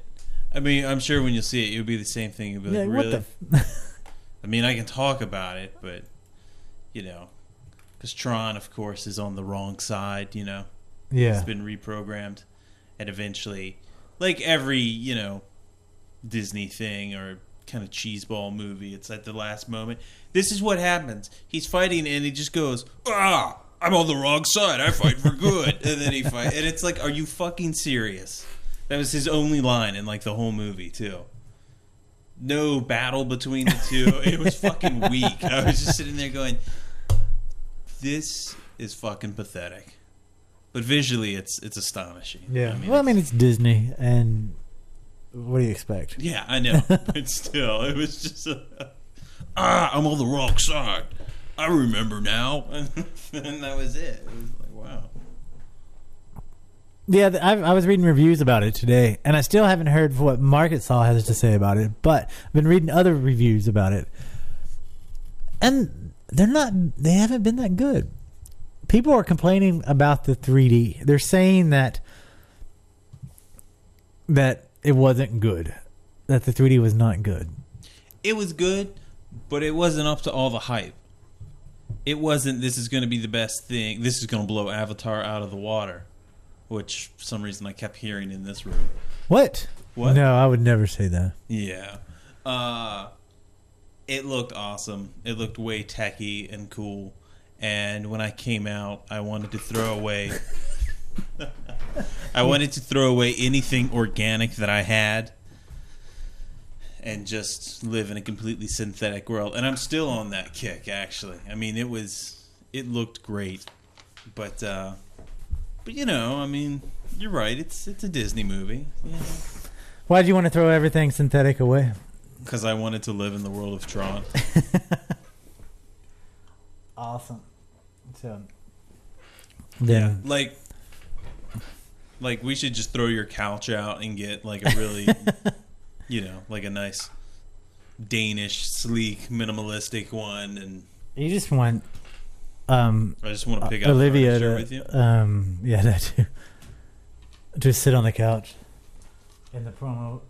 I mean, I'm sure when you see it, it'll be the same thing. You'll be like, really? I mean, I can talk about it, but because Tron, of course, is on the wrong side. Yeah, it's been reprogrammed, and eventually, like every Disney thing or kind of cheeseball movie, it's at the last moment. This is what happens. He's fighting and he just goes, I'm on the wrong side. I fight for good. And then he fights. And it's like, are you fucking serious? That was his only line in like the whole movie too. No battle between the two. It was fucking weak. I was just sitting there going, this is fucking pathetic. But visually it's astonishing. Yeah. I mean it's Disney, and what do you expect? Yeah, I know. But still, it was just I'm on the wrong side. I remember now. And that was it. It was like, wow. Yeah, I was reading reviews about it today, and I still haven't heard what Market Saw has to say about it, but I've been reading other reviews about it. And they haven't been that good. People are complaining about the 3D. They're saying that it wasn't good. That the 3D was not good. It was good, but it wasn't up to all the hype. It wasn't, this is going to be the best thing. This is going to blow Avatar out of the water. Which, for some reason, I kept hearing in this room. What? No, I would never say that. Yeah. It looked awesome. It looked way techy and cool. And when I came out, I wanted to throw away... anything organic that I had and just live in a completely synthetic world. And I'm still on that kick, actually. I mean, it looked great. But I mean, you're right. It's a Disney movie. Yeah. Why do you want to throw everything synthetic away? Because I wanted to live in the world of Tron. Awesome. So, yeah, like we should just throw your couch out and get like a really, like a nice Danish, sleek, minimalistic one, and you just want. I just want to pick up Olivia furniture with you. That too. Just sit on the couch in the promo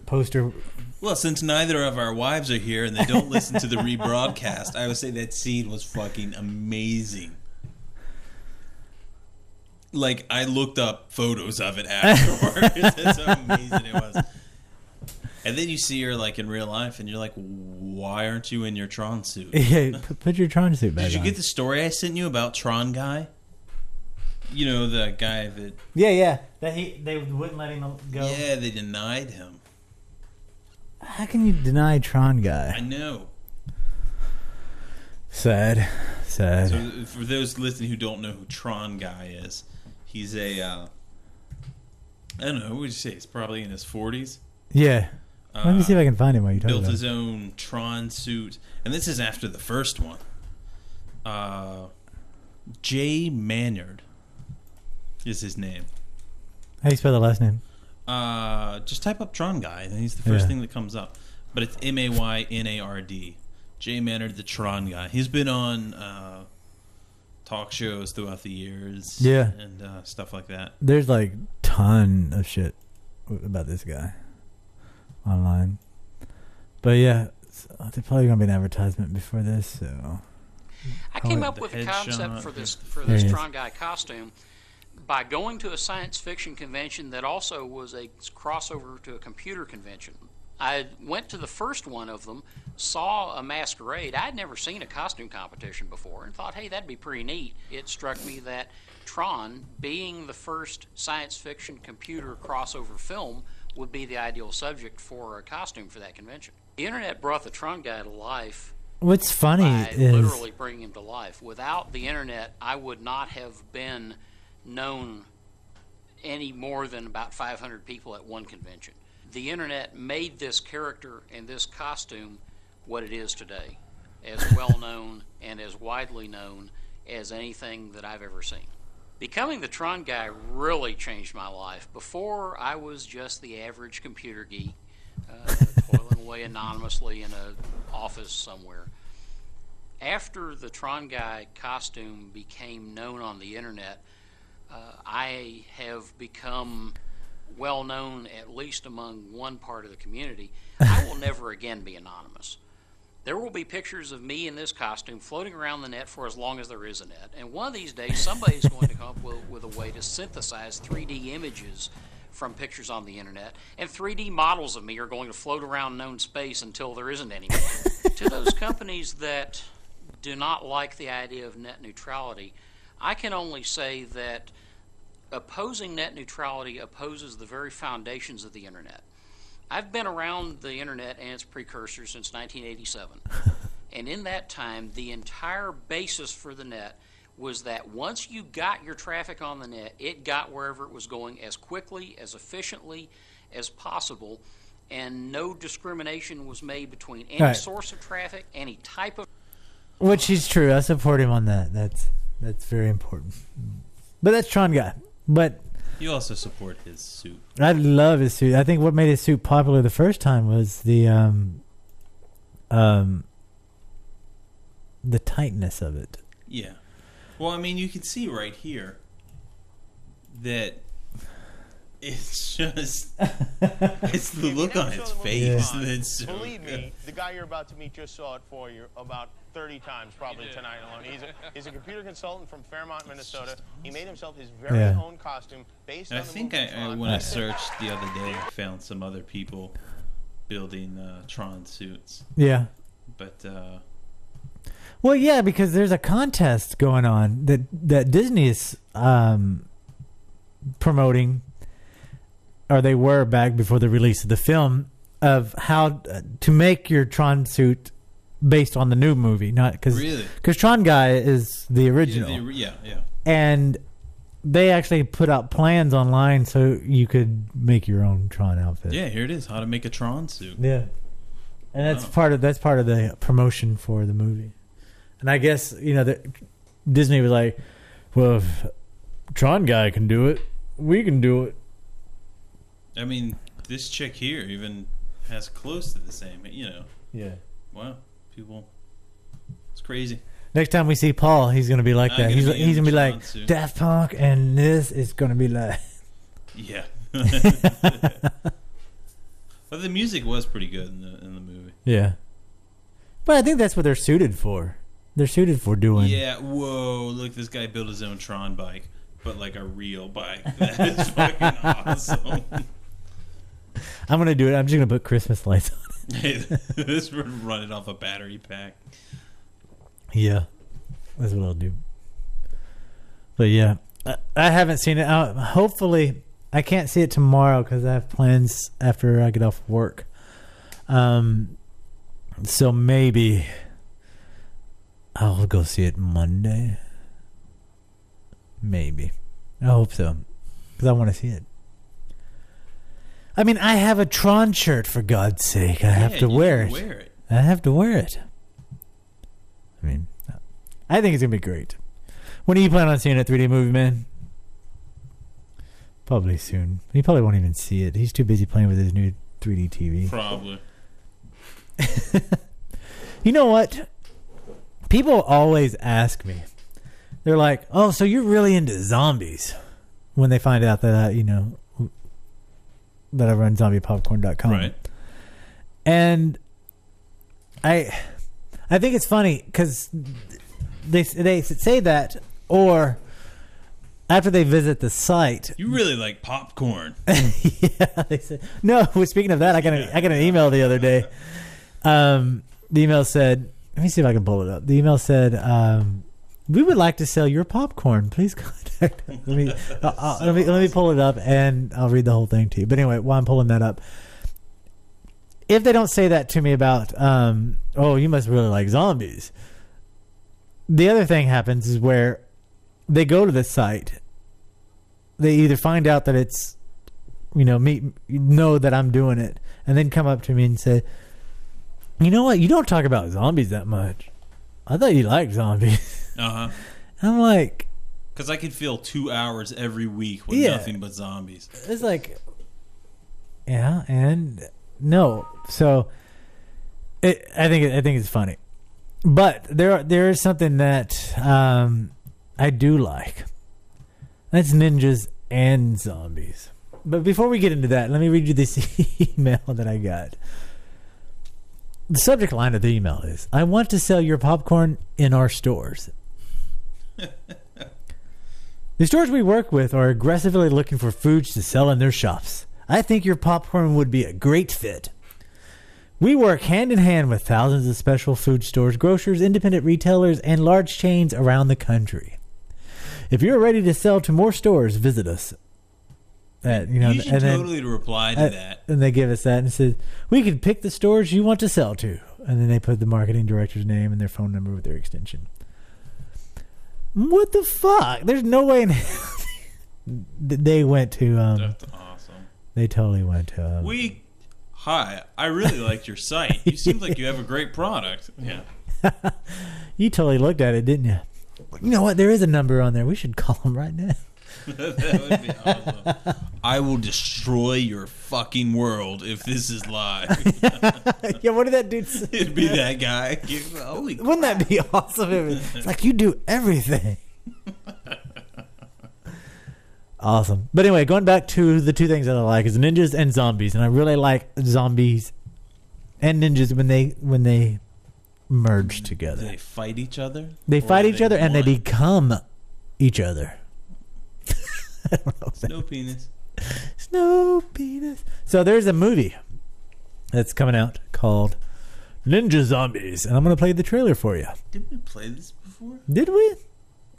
poster. Well, since neither of our wives are here and they don't listen to the rebroadcast, I would say that scene was fucking amazing. Like, I looked up photos of it afterwards. That's how amazing it was. And then you see her, like, in real life, and you're like, why aren't you in your Tron suit? Yeah, put your Tron suit back on. Did you get the story I sent you about Tron Guy? You know, the guy that... Yeah. They wouldn't let him go. Yeah, they denied him. How can you deny Tron Guy? I know. Sad. So for those listening who don't know who Tron Guy is, he's a... I don't know, what would you say? He's probably in his 40s. Yeah. Let me see if I can find him while you talk about it. Built his own Tron suit. And this is after the first one. Jay Maynard is his name. How do you spell the last name? Just type up Tron Guy, and he's the first thing that comes up. But it's Maynard. Jay Maynard, the Tron Guy. He's been on talk shows throughout the years. Yeah. And stuff like that. There's like ton of shit about this guy online. But yeah, there's probably going to be an advertisement before this. So I came up with a concept for this Tron Guy costume by going to a science fiction convention that also was a crossover to a computer convention. I went to the first one of them, saw a masquerade. I'd never seen a costume competition before and thought, hey, that'd be pretty neat. It struck me that Tron, being the first science fiction computer crossover film, would be the ideal subject for a costume for that convention. The internet brought the Tron Guy to life. What's funny is literally bringing him to life. Without the internet, I would not have been known any more than about 500 people at one convention. The internet made this character and this costume what it is today, as well known and as widely known as anything that I've ever seen. Becoming the Tron Guy really changed my life. Before, I was just the average computer geek, toiling away anonymously in an office somewhere. After the Tron Guy costume became known on the internet, I have become well known, at least among one part of the community. I will never again be anonymous. There will be pictures of me in this costume floating around the net for as long as there is a net. And one of these days, somebody's going to come up with a way to synthesize 3D images from pictures on the internet. And 3D models of me are going to float around known space until there isn't any more. To those companies that do not like the idea of net neutrality, I can only say that opposing net neutrality opposes the very foundations of the internet. I've been around the internet and its precursors since 1987. And in that time, the entire basis for the net was that once you got your traffic on the net, it got wherever it was going as quickly, as efficiently as possible, and no discrimination was made between any source of traffic, any type of... Which is true. I support him on that. That's very important. But that's Tron Guy. But you also support his suit. I love his suit. I think what made his suit popular the first time was the tightness of it. Yeah. Well, I mean, you can see right here that it's just it's the look on his face. That's believe me, the guy you're about to meet just saw it for you about 30 times probably tonight alone. He's a computer consultant from Fairmont, Minnesota. He made himself his very own costume based on the movie Tron. When I searched the other day, I found some other people building Tron suits. Yeah. But well, yeah, because there's a contest going on that Disney is promoting, or they were back before the release of the film, of how to make your Tron suit based on the new movie. Not because Tron Guy is the original. Yeah. And they actually put out plans online so you could make your own Tron outfit. Yeah, here it is. How to make a Tron suit. Yeah. And that's part of the promotion for the movie. And I guess, Disney was like, well, if Tron guy can do it, we can do it. I mean, this chick here even has close to the same, Yeah. Wow, people, it's crazy. Next time we see Paul, he's going to be like that. He's going to be like, suit. Daft Punk, and this is going to be like... Yeah. But the music was pretty good in the movie. Yeah. But I think that's what they're suited for. They're suited for doing... Yeah, whoa, look, this guy built his own Tron bike, but like a real bike. That is fucking awesome. I'm going to do it. I'm just going to put Christmas lights on it. Hey, this would run it off a battery pack. Yeah. That's what I'll do. But yeah, I haven't seen it. Hopefully... I can't see it tomorrow because I have plans after I get off work. So maybe I'll go see it Monday. Maybe. I hope so. Because I want to see it. I mean, I have a Tron shirt, for God's sake. I have to wear it. I have to wear it. I mean, I think it's going to be great. When do you plan on seeing it, 3D Movie Man? Probably soon. He probably won't even see it. He's too busy playing with his new 3D TV. Probably. You know what? People always ask me. They're like, "Oh, so you're really into zombies?" When they find out that that I run zombiepopcorn.com. Right. And I think it's funny because they say that, or after they visit the site. You really like popcorn. Yeah, they said. No, speaking of that, I got an email the other day. The email said, let me see if I can pull it up. The email said, we would like to sell your popcorn. Please contact us. Let me pull it up and I'll read the whole thing to you. But anyway, while I'm pulling that up, if they don't say that to me about, oh, you must really like zombies, the other thing happens is where they go to the site. They either find out that it's, know that I'm doing it, and then come up to me and say, you know what? You don't talk about zombies that much. I thought you liked zombies. Uh-huh. I'm like... Because I could fill 2 hours every week with nothing but zombies. It's like... Yeah, and... No. So... I think it's funny. But there is something that... I do like. That's ninjas and zombies. But before we get into that, let me read you this email that I got. The subject line of the email is, I want to sell your popcorn in our stores. The stores we work with are aggressively looking for foods to sell in their shops. I think your popcorn would be a great fit. We work hand in hand with thousands of special food stores, grocers, independent retailers, and large chains around the country. If you're ready to sell to more stores, visit us. You should totally reply to that. And they give us that and says, we can pick the stores you want to sell to. And then they put the marketing director's name and their phone number with their extension. What the fuck? There's no way in hell they went to... That's awesome. They totally went to... Hi, I really liked your site. You seem like you have a great product. Yeah. You totally looked at it, didn't you? You know what? There is a number on there. We should call them right now. That would be awesome. I will destroy your fucking world if this is live. Yeah, what did that dude say? It'd be that guy. Holy crap. Wouldn't that be awesome? It's like you do everything. Awesome. But anyway, going back to the two things that I like is ninjas and zombies. And I really like zombies and ninjas when they merge together. Do they fight each other? They fight each other and they become each other. I don't know. Snow penis. Snow penis. So there's a movie that's coming out called Ninja Zombies. And I'm going to play the trailer for you. Did we play this before? Did we?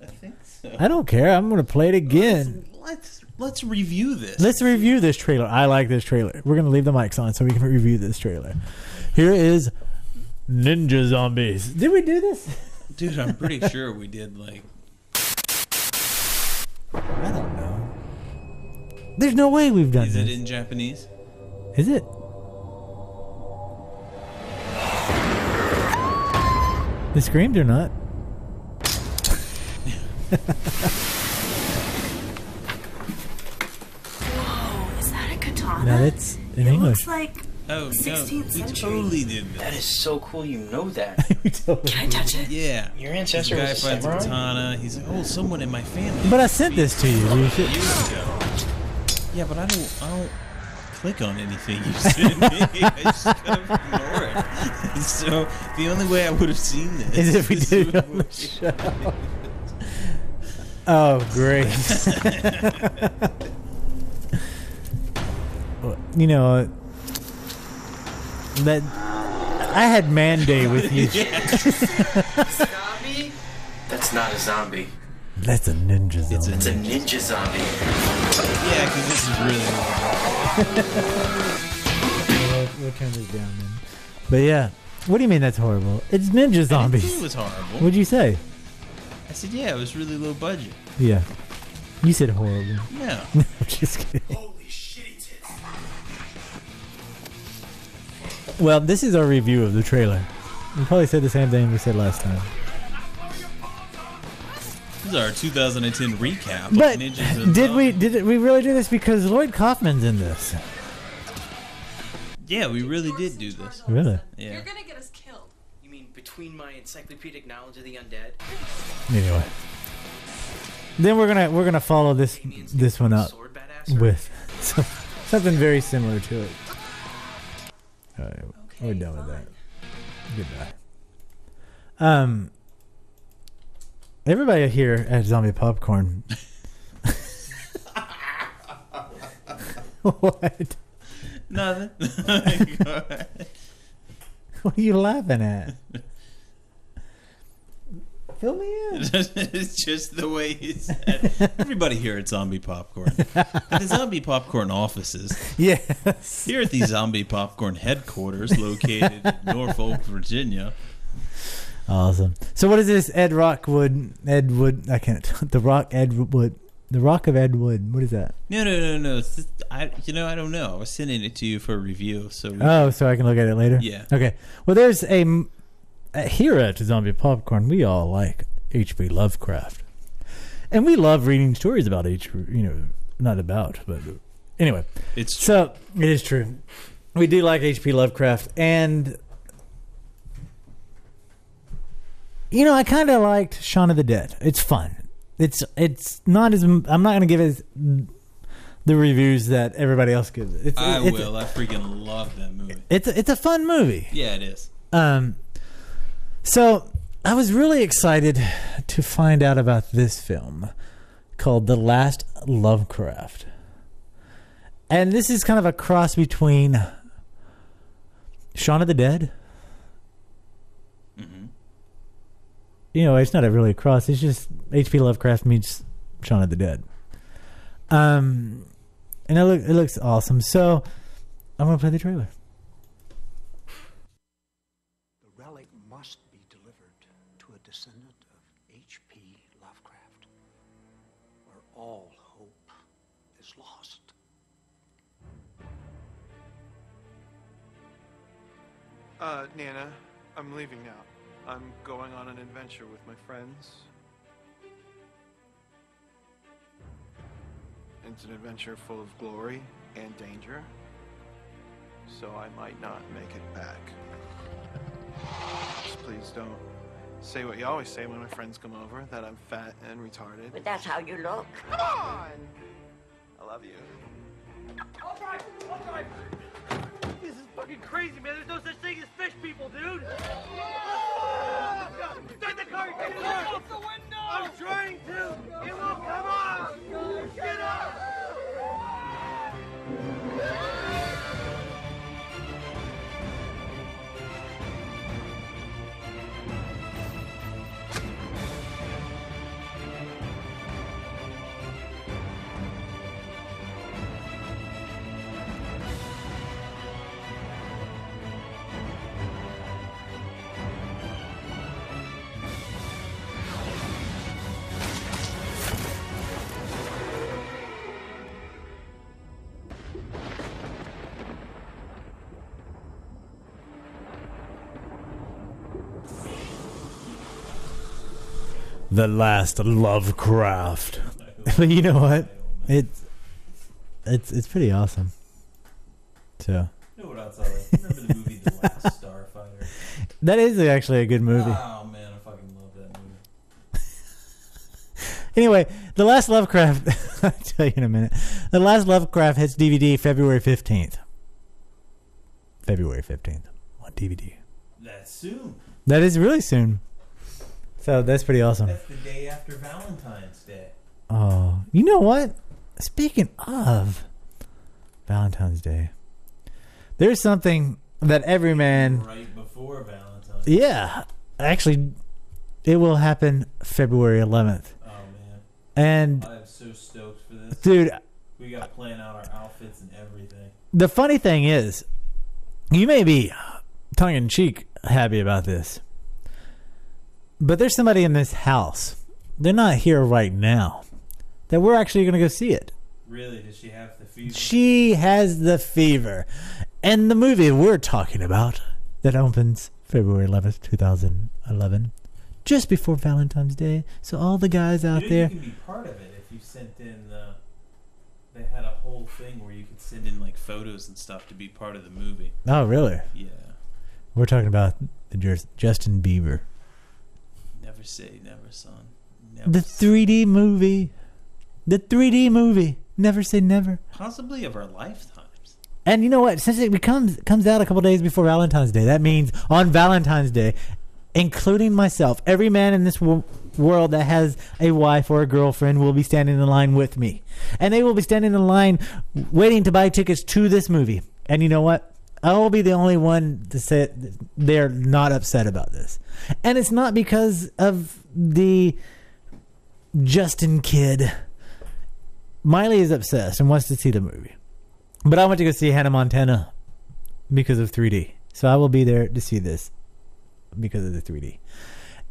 I think so. I don't care. I'm going to play it again. Let's review this. Let's review this trailer. I like this trailer. We're going to leave the mics on so we can review this trailer. Here is Ninja Zombies. Did we do this? Dude, I'm pretty sure we did, like... I don't know. There's no way we've done this. Is it in Japanese? Is it? The screams are not. Whoa, is that a katana? No, that's in it English. looks like Oh, 16th no, we century. totally did that. That is so cool. You know that. Can I touch it? Yeah. Your ancestor This guy was a finds a samurai? katana. He's like, oh, someone in my family. But I sent this to you. You should- Years ago. Yeah, but I don't click on anything you send me. I just kind of ignore it. So the only way I would have seen this Is if we did it on the show. Oh, great. Well, you know, that I had Man Day with you. Zombie? That's not a zombie. That's a ninja zombie. It's a ninja zombie. Yeah, because this is really We'll turn this down then. But yeah, what do you mean that's horrible? It's ninja zombies. I didn't say it was horrible. What'd you say? I said, yeah, it was really low budget. Yeah, you said horrible. No. No, just kidding. Holy shitty tits. Well, this is our review of the trailer. We probably said the same thing we said last time. This is our 2010 recap. But of Ninjas and Zombies. did we really do this because Lloyd Kaufman's in this? Yeah, we really did do this. Really? Yeah. You're gonna get us killed. You mean between my encyclopedic knowledge of the undead? Anyway, then we're gonna follow this one up with something very similar to it. All right, we're done with that. Goodbye. Everybody here at Zombie Popcorn. What? Nothing. What are you laughing at? Fill me in. It's just the way he said. Everybody here at Zombie Popcorn. At the Zombie Popcorn offices. Yes. Here at the Zombie Popcorn headquarters located in Norfolk, Virginia. Awesome. So what is this Ed Wood? I can't. The Rock of Ed Wood. What is that? No. It's just, I don't know. I was sending it to you for a review. So so I can look at it later? Yeah. Okay. Well, there's here at Zombie Popcorn, we all like H.P. Lovecraft. And we love reading stories about not about, but anyway. It's true. So, it is true. We do like H.P. Lovecraft, and I kind of liked Shaun of the Dead. It's fun. It's not as... I'm not going to give it the reviews that everybody else gives it. I will. I freaking love that movie. It's a fun movie. Yeah, it is. So I was really excited to find out about this film called The Last Lovecraft. And this is kind of a cross between Shaun of the Dead. Mm-hmm. It's not really a cross. It's just H.P. Lovecraft meets Shaun of the Dead. And it looks awesome. So I'm going to play the trailer. The relic must be delivered to a descendant of H.P. Lovecraft, where all hope is lost. Nana, I'm leaving now. I'm going on an adventure with my friends. It's an adventure full of glory and danger, so I might not make it back. Just please don't say what you always say when my friends come over, that I'm fat and retarded. But that's how you look. Come on! I love you. All right. This is fucking crazy, man. There's no such thing as fish people, dude. Start the car. Get out the window. I'm trying to. It won't come off. Get up. The Last Lovecraft. But you know what? It's pretty awesome. So. You know what else I like? Remember the movie The Last Starfighter? That is actually a good movie. Oh man, I fucking love that movie. Anyway, The Last Lovecraft. I'll tell you in a minute. The Last Lovecraft hits DVD February 15th. February 15th on DVD. That's soon. That is really soon. So that's pretty awesome. That's the day after Valentine's Day. Oh, you know what? Speaking of Valentine's Day, there's something that every man... Right before Valentine's. Yeah. Actually, it will happen February 11th. Oh, man. And... I am so stoked for this. Dude... We got to plan out our outfits and everything. The funny thing is, you may be tongue-in-cheek happy about this, but there's somebody in this house, they're not here right now, that we're actually going to go see it. Really? Does she have the fever? She has the fever. And the movie we're talking about that opens February 11th, 2011, just before Valentine's Day. So all the guys out there... You can be part of it if you sent in they had a whole thing where you could send in like photos and stuff to be part of the movie. Oh, really? Yeah. We're talking about Justin Bieber. Never say never, son. The 3D movie. The 3D movie. Never say never. Possibly of our lifetimes. And you know what? Since it comes out a couple days before Valentine's Day, that means on Valentine's Day, including myself, every man in this world that has a wife or a girlfriend will be standing in line with me. And they will be standing in line waiting to buy tickets to this movie. And you know what? I will be the only one to say they're not upset about this. And it's not because of the Justin kid. Miley is obsessed and wants to see the movie. But I went to go see Hannah Montana because of 3D. So I will be there to see this because of the 3D.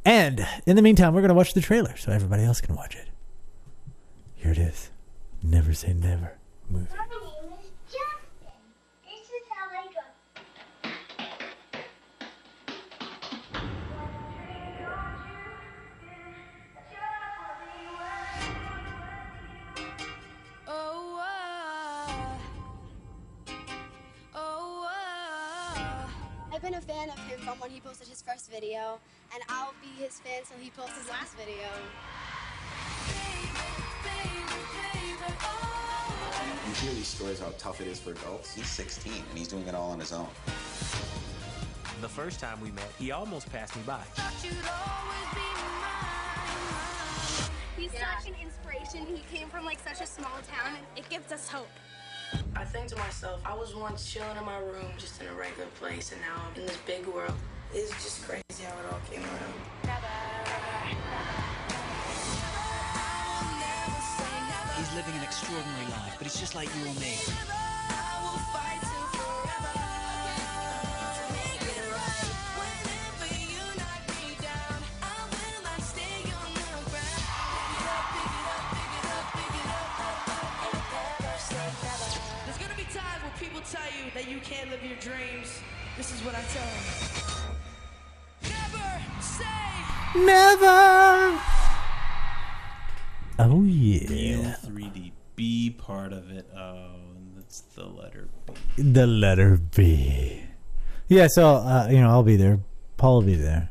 And in the meantime, we're going to watch the trailer so everybody else can watch it. Here it is. Never Say Never movie. My name is Justin. This is how I go. I've been a fan of him from when he posted his first video, and I'll be his fan till he posts his last video. You hear these stories how tough it is for adults. He's 16 and he's doing it all on his own. The first time we met, he almost passed me by. He's such an inspiration. He came from like such a small town, and it gives us hope. I think to myself, I was once chilling in my room just in a regular place, and now I'm in this big world. It's just crazy how it all came around. He's living an extraordinary life, but it's just like you or me. There's gonna be times where people tell you that you can't live your dreams. This is what I tell them. Never say never. Oh yeah. Real 3D. B part of it. Oh, and that's the letter B. The letter B. Yeah, so I'll be there. Paul will be there.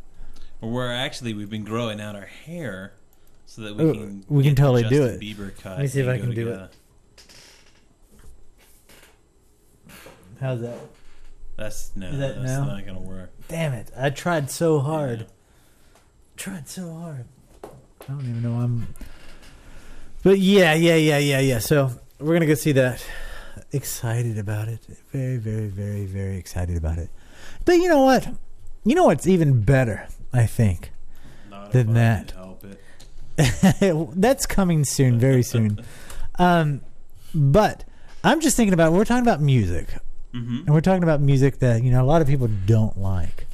We've been growing out our hair so that we can totally do Justin it. Bieber cut. Let me see if I can do together. it. How's that? That's now? not gonna work. Damn it! I tried so hard. I don't even know But yeah. So we're gonna go see that. Excited about it. Very, very, very, very excited about it. But you know what? You know what's even better, I think, than that. Help it. That's coming soon, very soon. But I'm just thinking about, we're talking about music. Mm-hmm. And we're talking about music that, a lot of people don't like.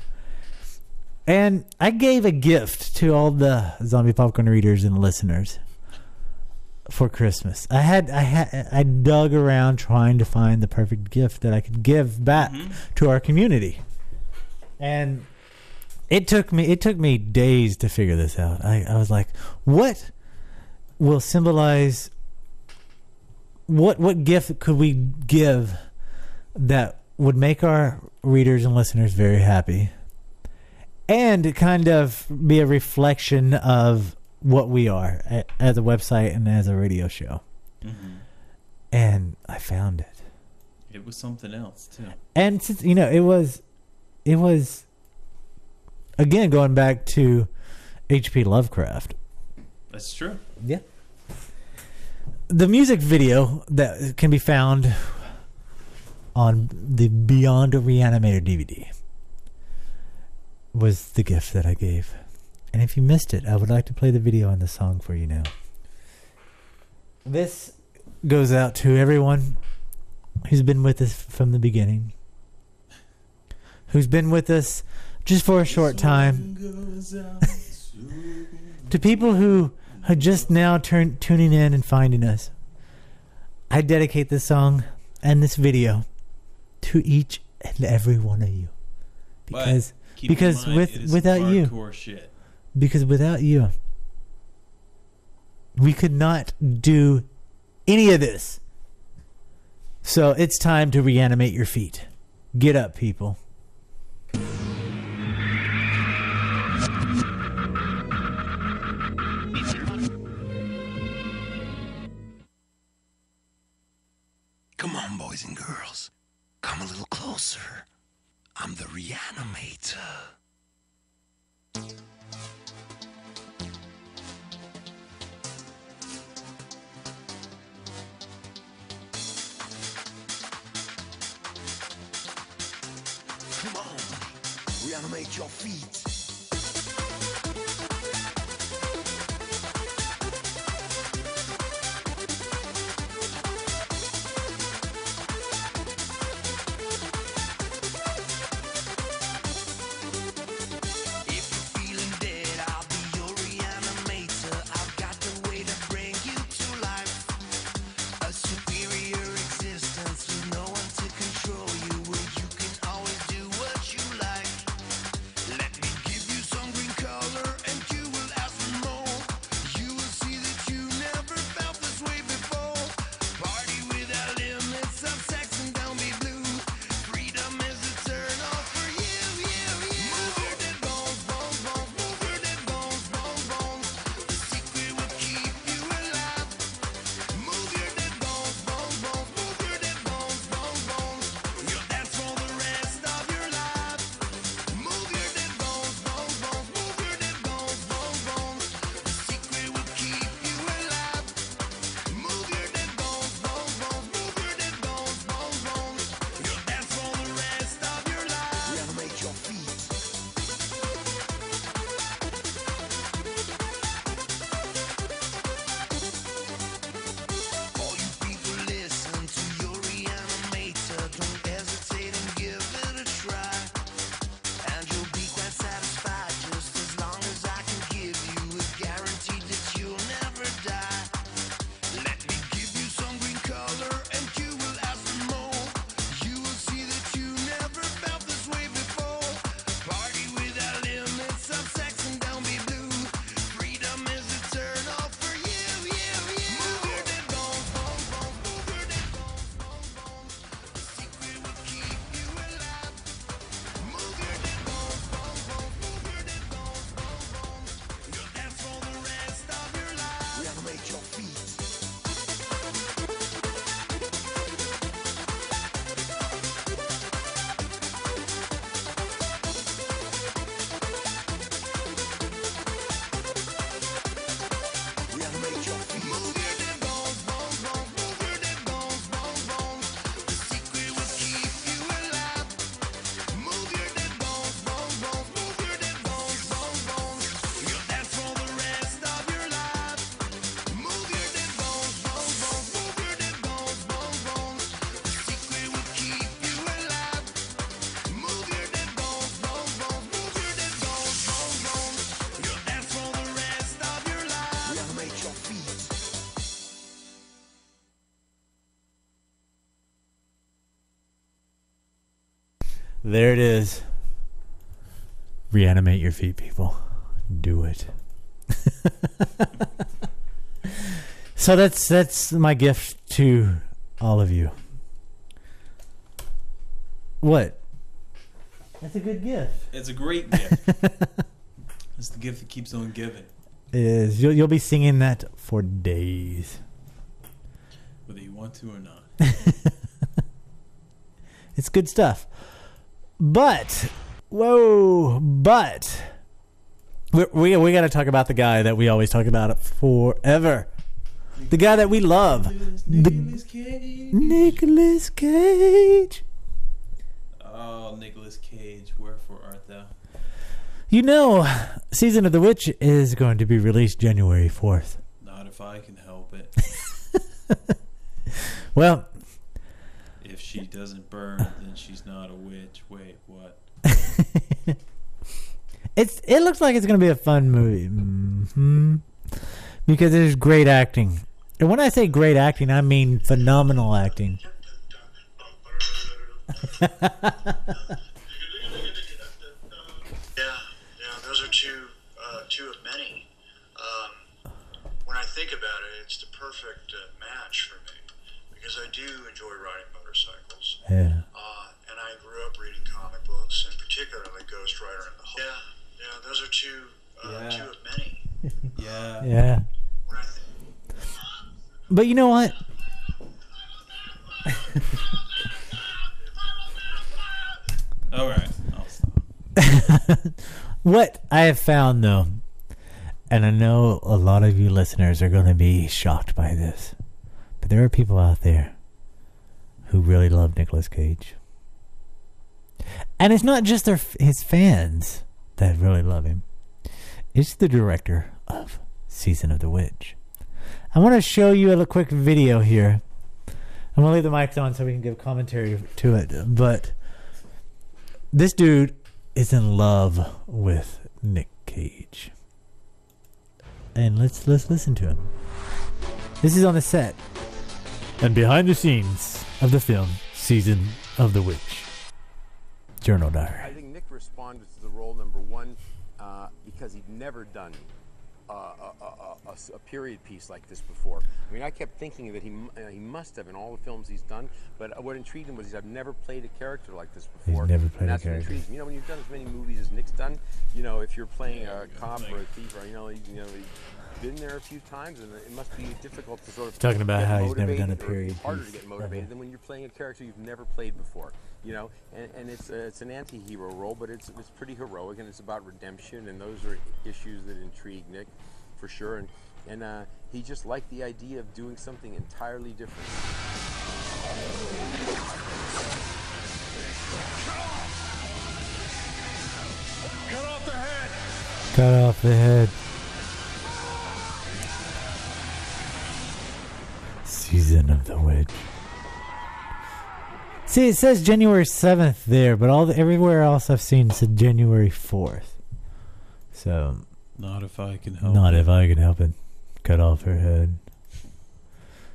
And I gave a gift to all the Zombie Popcorn readers and listeners for Christmas. I dug around trying to find the perfect gift that I could give back to our community. And It took me days to figure this out. I was like, what will symbolize, what gift could we give that would make our readers and listeners very happy and kind of be a reflection of what we are as a website and as a radio show. Mm-hmm. And I found it. It was something else too. And since, you know, it was again going back to H.P. Lovecraft. That's true. Yeah. The music video that can be found on the Beyond Re-Animator DVD was the gift that I gave. And if you missed it, I would like to play the video on the song for you now. This goes out to everyone who's been with us from the beginning, who's been with us just for a short time, to people who are just now tuning in and finding us. I dedicate this song and this video to each and every one of you, because without you, shit. Because without you, we could not do any of this. So it's time to reanimate your feet. Get up, people. Come on, boys and girls. Come a little closer. I'm the Re-Animator. Come on, reanimate your feet. There it is. Reanimate your feet, people. Do it. So that's my gift to all of you. What? That's a good gift. It's a great gift. It's the gift that keeps on giving. It is. You'll be singing that for days. Whether you want to or not. It's good stuff. But, we got to talk about the guy that we always talk about forever. The guy that we love. Nicolas Cage. Nicolas Cage. Oh, Nicolas Cage, wherefore art thou? You know, Season of the Witch is going to be released January 4th. Not if I can help it. Well, if she doesn't burn, then she's not a witch. Wait, what? It looks like it's going to be a fun movie. Mm-hmm. Because there's great acting. And when I say great acting, I mean phenomenal acting. Yeah, those are two of many. When I think about it, it's the perfect match for me because I do enjoy riding motorcycles. Yeah. And I grew up reading comic books, and particularly Ghost Rider and the Hulk. Yeah, those are two of many. Yeah. Yeah. But you know what? All right, I'll stop. What I have found, though, and I know a lot of you listeners are going to be shocked by this, but there are people out there who really love Nicolas Cage. And it's not just his fans that really love him. It's the director of Season of the Witch. I want to show you a quick video here. I'm going to leave the mics on so we can give commentary to it. But this dude is in love with Nick Cage. And let's listen to him. This is on the set and behind the scenes of the film Season of the Witch. Journal diary. I think Nick responded to the role, number one, because he'd never done a period piece like this before. I mean, I kept thinking that he must have in all the films he's done, but what intrigued him was I've never played a character like this before. He's never played and a that's character. What intrigues me. You know, when you've done as many movies as Nick's done, you know, if you're playing a cop or a thief, or you've been there a few times, and it must be difficult to sort of Talking about get how he's never motivated, done a or period it's harder piece. to get motivated than when you're playing a character you've never played before. You know, and it's an anti-hero role, but it's pretty heroic, and it's about redemption, and those are issues that intrigue Nick, for sure. And he just liked the idea of doing something entirely different. Cut off the head! Cut off the head. Season of the Witch. See, it says January 7th there, but everywhere else I've seen said January 4th. So, Not if I can help not it. if I can help it. Cut off her head.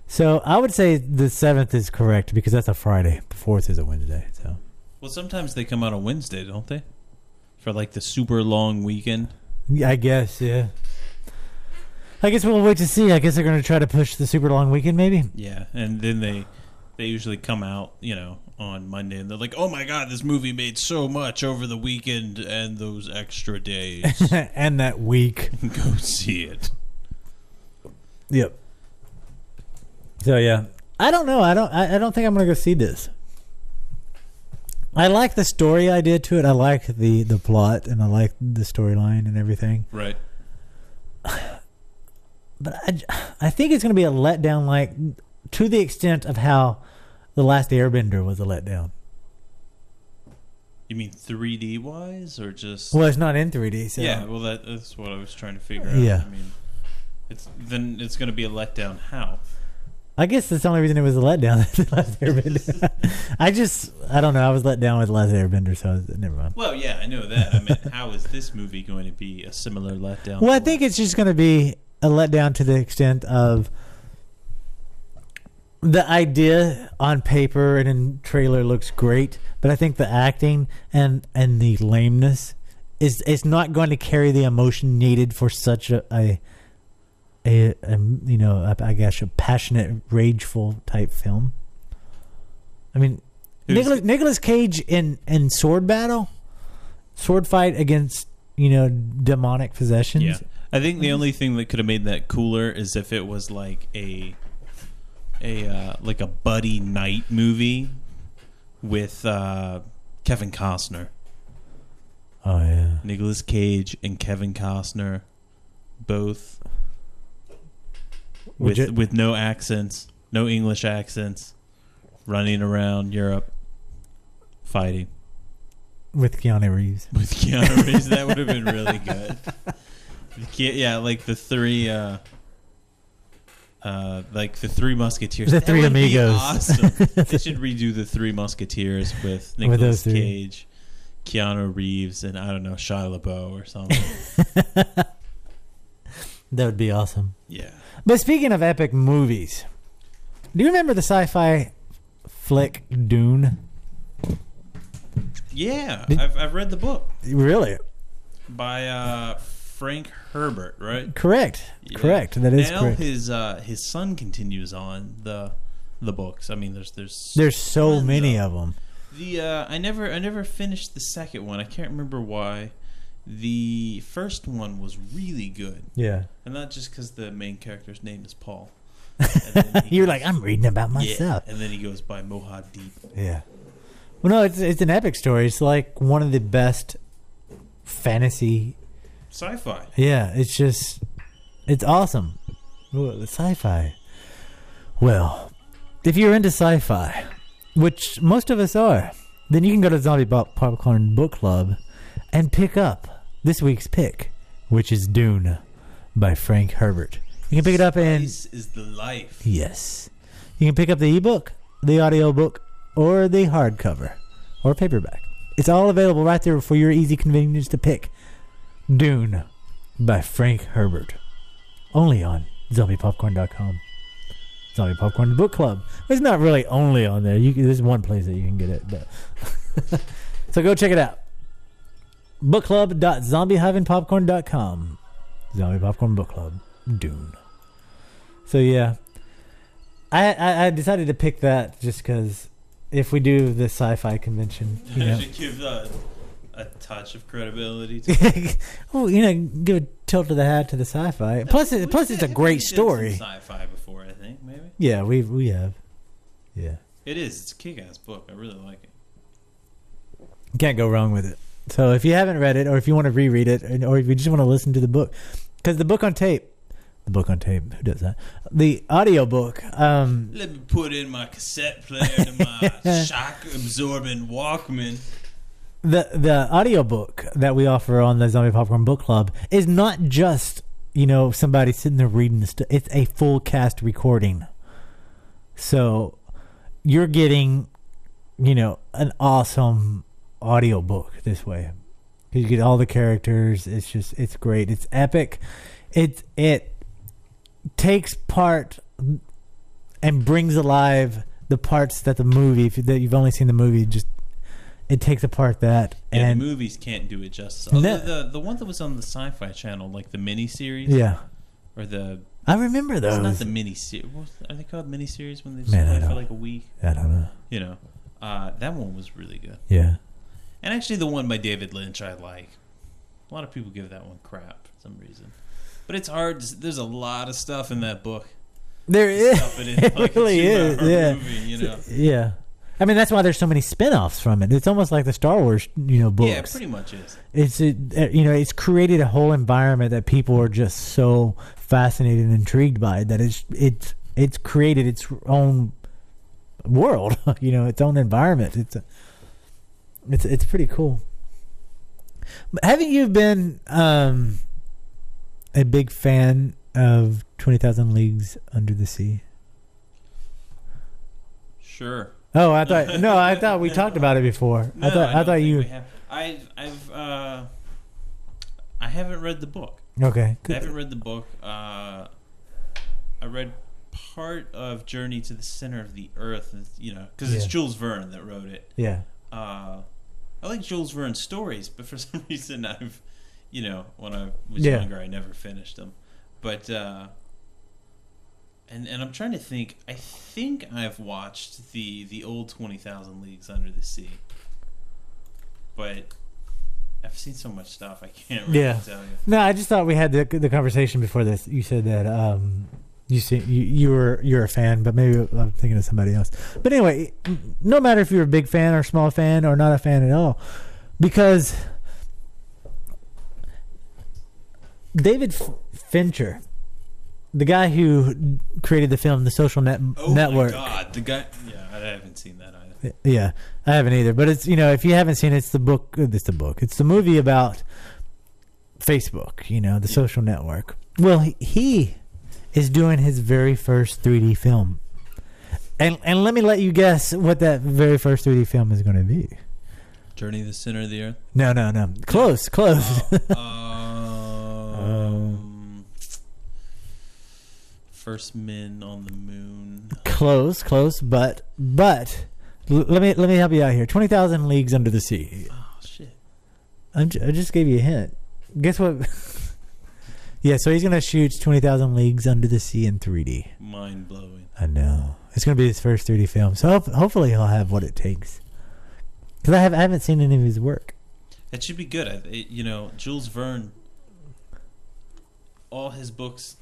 So, I would say the 7th is correct because that's a Friday. The 4th is a Wednesday. So, Well, sometimes they come out on Wednesday, don't they? For like the super long weekend. yeah, I guess, yeah. I guess we'll wait to see. I guess they're going to try to push the super long weekend, maybe. Yeah, and then they usually come out, on Monday, and they're like, "Oh my God, this movie made so much over the weekend and those extra days." And that week. Go see it. Yep. So yeah, I don't know. I don't think I'm gonna go see this. I like the story idea to it. I like the plot, and I like the storyline and everything. Right. But I think it's gonna be a letdown, like to the extent of how The Last Airbender was a letdown. You mean 3D wise, or just? Well, it's not in 3D. So. Yeah, well, that's what I was trying to figure out. Yeah. I mean, it's going to be a letdown. How? I guess that's the only reason it was a letdown. The Last Airbender. I don't know. I was let down with The Last Airbender, so never mind. Well, yeah, I know that. I mean, how is this movie going to be a similar letdown? Well, I think it's just going to be a letdown to the extent of the idea on paper and in trailer looks great, but I think the acting and the lameness it's not going to carry the emotion needed for such a I guess a passionate, rageful type film. I mean, Nicolas Cage in sword fight against demonic possessions. Yeah, I think the only thing that could have made that cooler is if it was like a buddy night movie with Kevin Costner. Oh yeah, Nicolas Cage and Kevin Costner, both with no accents, no English accents, running around Europe, fighting with Keanu Reeves. That would have been really good. Yeah, like the three. Like the Three Musketeers. The Three Amigos. Awesome. They should redo the Three Musketeers with Nicolas Cage, Keanu Reeves, and I don't know, Shia LaBeouf or something. That would be awesome. Yeah. But speaking of epic movies, do you remember the sci-fi flick Dune? Yeah, I've read the book. Really? By Frank Herbert, right? Correct. Yeah. Correct. That is correct. His son continues on the books. I mean, there's so many of them. I never finished the second one. I can't remember why. The first one was really good. Yeah. And not just because the main character's name is Paul. You're like, I'm reading about myself. Yeah. And then he goes by Mohadeep. Yeah. Well, no, it's an epic story. It's like one of the best fantasy sci-fi. Yeah, it's awesome. Ooh, sci-fi. Well, if you're into sci-fi, which most of us are, then you can go to Zombie Popcorn Book Club and pick up this week's pick, which is Dune by Frank Herbert. You can pick it up Spice is the life. Yes. You can pick up the ebook, the audiobook, or the hardcover, or paperback. It's all available right there for your easy convenience to pick. Dune by Frank Herbert. Only on ZombiePopcorn.com. Zombie Popcorn Book Club. It's not really only on there. There's one place that you can get it. But so go check it out. Bookclub.zombie-popcorn.com. Zombie Popcorn Book Club. Dune. So yeah. I decided to pick that just because if we do the sci-fi convention, I should give a touch of credibility to it. Well, give a tilt of the hat to the sci-fi. Plus it's a great story. Sci-fi before, I think, maybe. Yeah, we have. Yeah. It is. It's a kick-ass book. I really like it. You can't go wrong with it. So if you haven't read it, or if you want to reread it, or if you just want to listen to the book, because the book on tape, who does that? The audiobook. Let me put in my cassette player to my shock-absorbing Walkman. The audiobook that we offer on the Zombie Popcorn Book Club is not just, somebody sitting there reading the stuff. It's a full cast recording. So you're getting, an awesome audiobook this way. You get all the characters. It's great. It's epic. It takes part and brings alive the parts that the movie, that you've only seen the movie, it takes apart that. Yeah, and the movies can't do it justice. Although the one that was on the Sci-Fi Channel, like the miniseries. Yeah. Or I remember those. It's not the miniseries. Are they called miniseries when they just play for like a week? I don't know. That one was really good. Yeah. And actually the one by David Lynch I like. A lot of people give that one crap for some reason. But it's hard. There's a lot of stuff in that book. There is. It really is. Yeah. Movie, Yeah. I mean, that's why there's so many spin-offs from it. It's almost like the Star Wars, books. Yeah, it pretty much is. It's created a whole environment that people are just so fascinated and intrigued by that it's created its own world, its own environment. It's pretty cool. But haven't you been a big fan of 20,000 Leagues Under the Sea? Sure. Oh, I thought we talked about it before. No, I thought you. I haven't read the book. Okay. I haven't read the book. I read part of Journey to the Center of the Earth, because it's Jules Verne that wrote it. Yeah. I like Jules Verne's stories, but for some reason I've, when I was Yeah. younger, I never finished them. But and I'm trying to think. I think I've watched the old 20,000 Leagues Under the Sea, but I've seen so much stuff I can't really tell you. No, I just thought we had the conversation before this. You said that you're a fan, but maybe I'm thinking of somebody else. But anyway, no matter if you're a big fan or small fan or not a fan at all, because David Fincher, the guy who created the film The Social Network. Oh my God, the guy! Yeah, I haven't seen that either. Yeah, I haven't either. But it's if you haven't seen it, it's the book. It's the movie about Facebook. The social network. Well, he is doing his very first 3D film, and let me let you guess what that very first 3D film is going to be. Journey to the Center of the Earth. No. Close. First Men on the Moon. Close, but let me help you out here. 20,000 Leagues Under the Sea. Oh shit! I just gave you a hint. Guess what? Yeah, so he's gonna shoot 20,000 Leagues Under the Sea in 3D. Mind blowing. I know. It's gonna be his first 3D film, so hopefully he'll have what it takes. Because I haven't seen any of his work. That should be good. Jules Verne. All his books.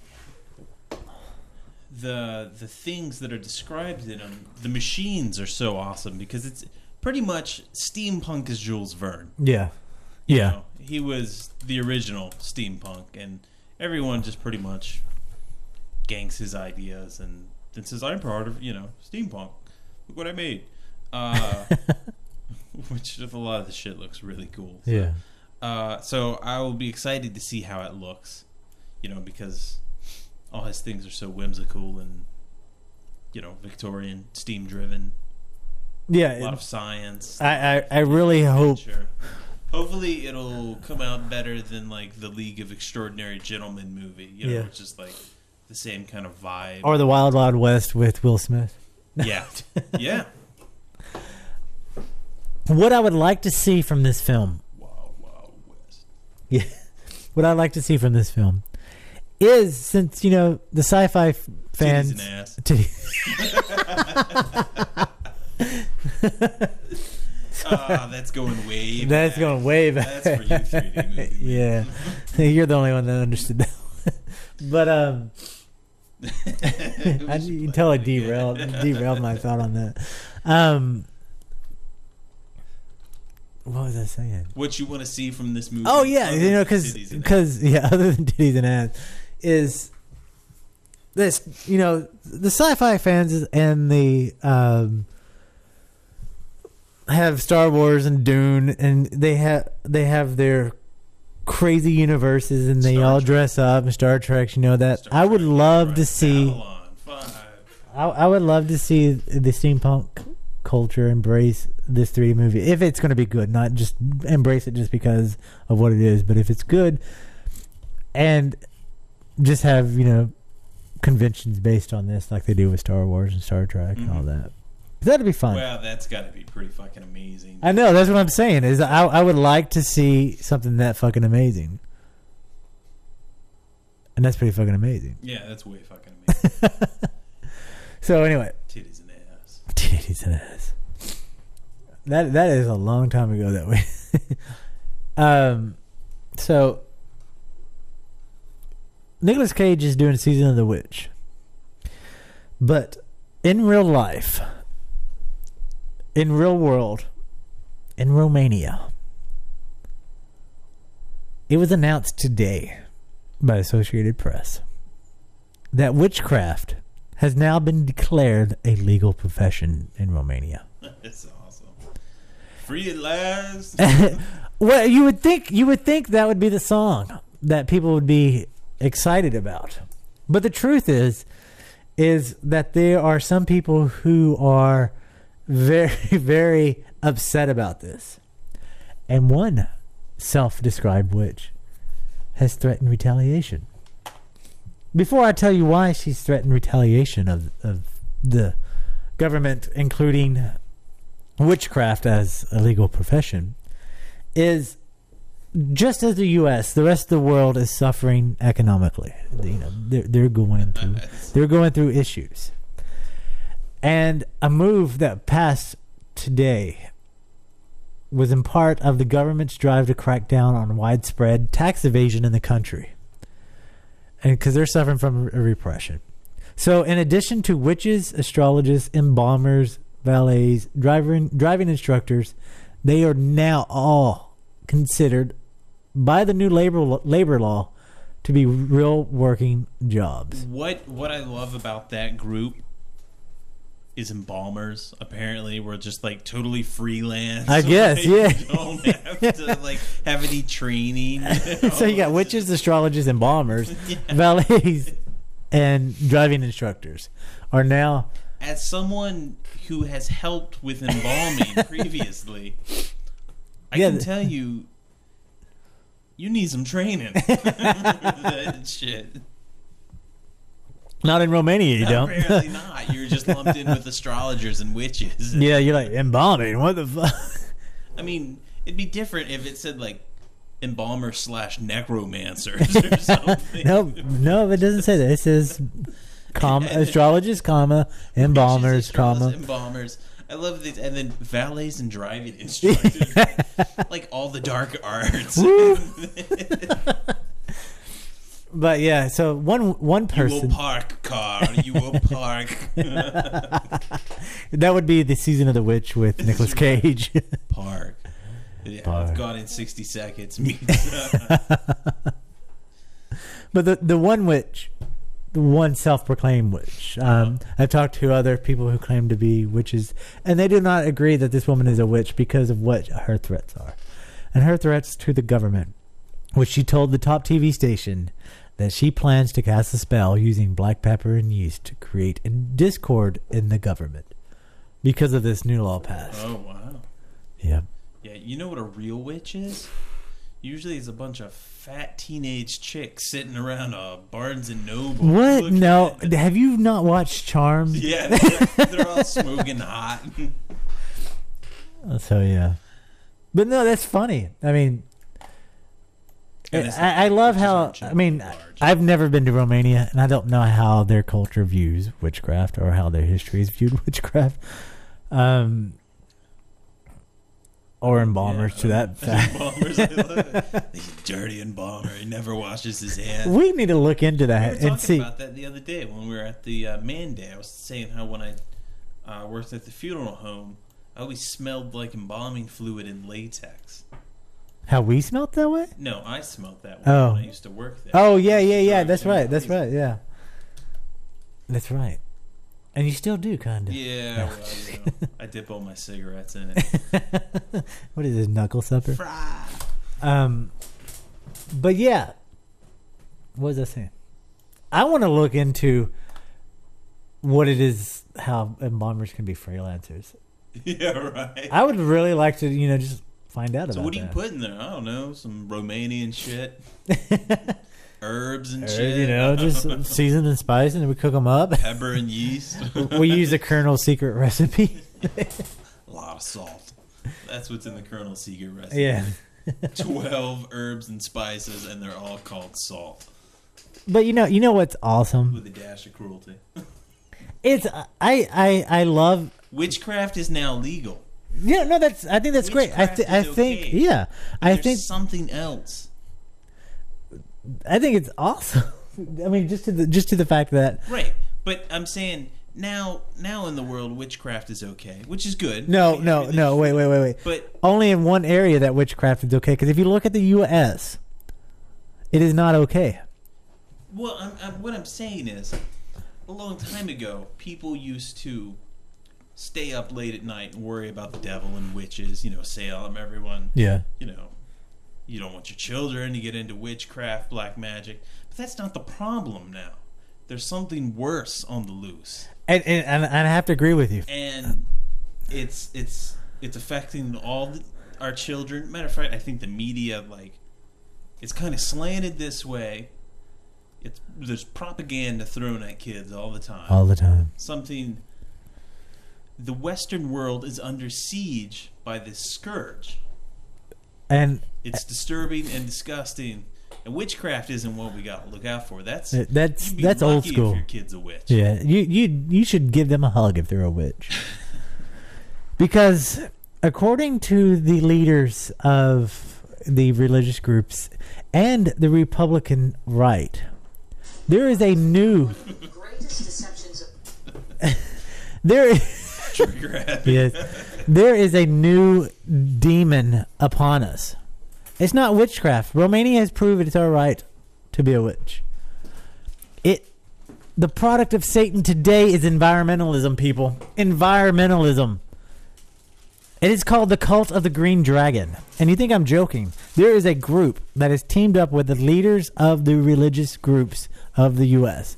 The things that are described in them, the machines are so awesome because it's pretty much steampunk is Jules Verne. Yeah. He was the original steampunk, and everyone just pretty much ganks his ideas and then says, I'm part of, steampunk. Look what I made. Which a lot of the shit looks really cool. So, yeah. So I will be excited to see how it looks, because all his things are so whimsical and, Victorian, steam driven. Yeah. A lot of science. I really hope. Hopefully it'll come out better than like the League of Extraordinary Gentlemen movie. It's just like the same kind of vibe. Or the Wild Wild West with Will Smith. Yeah. Yeah. What I would like to see from this film. Wild Wild West. Yeah. What I'd like to see from this film is, since the sci-fi fans, that's going way back. That's going way back. That's for you 3D movie. Yeah. You're the only one that understood that. But you can tell I derailed my thought on that. What was I saying? What you want to see from this movie? Oh yeah, because other than titties and ass, is this the sci-fi fans and the have Star Wars and Dune, and they have their crazy universes, and they all dress up in Star Trek. That I would love to see. I would love to see the steampunk culture embrace this 3D movie if it's going to be good, not just embrace it just because of what it is, but if it's good, and just have conventions based on this like they do with Star Wars and Star Trek and all that. That'd be fun. Well, that's got to be pretty fucking amazing. I know, that's what I'm saying. Is I would like to see something that fucking amazing, and that's pretty fucking amazing. Yeah, that's way fucking amazing. So anyway, titties and ass. Titties and ass. That is a long time ago that we. So Nicolas Cage is doing Season of the Witch, but in real life, in real world, in Romania, it was announced today by Associated Press that witchcraft has now been declared a legal profession in Romania. That's awesome. Free at last. Well, you would think that would be the song that people would be excited about. But the truth is that there are some people who are very, very upset about this. And one self-described witch has threatened retaliation. Before I tell you why she's threatened retaliation of the government including witchcraft as a legal profession, is just as the U.S., the rest of the world is suffering economically. They're going through issues, and a move that passed today was in part of the government's drive to crack down on widespread tax evasion in the country, and because they're suffering from a repression. So, in addition to witches, astrologers, embalmers, valets, driving instructors, they are now all considered by the new labor law to be real working jobs. What I love about that group is embalmers. Apparently, we're just like totally freelance. I guess, yeah. You don't have to like have any training. So you got witches, astrologers, embalmers, valets, and driving instructors are now. As someone who has helped with embalming previously, I can tell you, you need some training. That shit. Not in Romania, you don't. Apparently not. You're just lumped in with astrologers and witches. Yeah, you're like, embalming? What the fuck? I mean, it'd be different if it said, like, embalmer / necromancers or something. No, it doesn't say that. It says, astrologers, embalmers, embalmers. I love these. And then valets and driving instructors. Like, all the dark arts. But yeah, so one person. You will park car. You will park. That would be the Season of the Witch with Nicolas Cage. Park. Yeah, Park. Gone in 60 seconds. But the one witch, the one self-proclaimed witch. I've talked to other people who claim to be witches, and they do not agree that this woman is a witch because of what her threats are. And her threats to the government, which she told the top TV station that she plans to cast a spell using black pepper and yeast to create a discord in the government because of this new law passed. Oh, wow. Yeah. Yeah, you know what a real witch is? Usually it's a bunch of fat teenage chicks sitting around a Barnes & Noble. What? No. Have you not watched Charmed? Yeah, they're all smoking hot. So, yeah. But no, that's funny. I mean, I love how, I mean, I've never been to Romania, and I don't know how their culture views witchcraft or how their history is viewed witchcraft. Or embalmers to that fact. Embalmers, I love it. He's a dirty embalmer. He never washes his hands. We need to look into that We were and see. talking about that the other day when we were at the Man Day. I was saying how when I worked at the funeral home, I always smelled like embalming fluid and latex. How we smelt that way? No, I smelled that way Oh. when I used to work there. Oh, yeah. That's right. Yeah. That's right. And you still do, kind of. Yeah, well, you know, I dip all my cigarettes in it. What is this, knuckle supper? But yeah. What was I saying? I want to look into what it is, how embalmers can be freelancers. Yeah, right. I would really like to, just find out about that. So what do you put in there? I don't know. Some Romanian shit. Herbs and shit. Just season and spice, and we cook them up. Pepper and yeast. We use the Colonel's secret recipe. A lot of salt. That's what's in the Colonel's secret recipe. Yeah. 12 herbs and spices, and they're all called salt. But you know what's awesome? With a dash of cruelty. It's I love witchcraft is now legal. Yeah, no, I think that's great. I think yeah. I think something else. I think it's awesome. I mean, just to the fact that right. But I'm saying now in the world, witchcraft is okay, which is good. No, wait. But only in one area that witchcraft is okay. Because if you look at the U.S., it is not okay. Well, what I'm saying is, a long time ago, people used to stay up late at night and worry about the devil and witches. Salem, everyone. Yeah. You don't want your children to get into witchcraft, black magic. But that's not the problem now. There's something worse on the loose. And I have to agree with you. And it's affecting our children. Matter of fact, I think the media, it's kind of slanted this way. There's propaganda thrown at kids all the time. All the time. The Western world is under siege by this scourge. And it's disturbing and disgusting. And witchcraft isn't what we got to look out for. That's old lucky school. If your kid's a witch. Yeah, you should give them a hug if they're a witch. Because according to the leaders of the religious groups and the Republican right, there is a new there is a new demon upon us. It's not witchcraft. Romania has proven it's all right to be a witch. The product of Satan today is environmentalism, people. Environmentalism. It is called the Cult of the Green Dragon. And you think I'm joking. There is a group that has teamed up with the leaders of the religious groups of the U.S.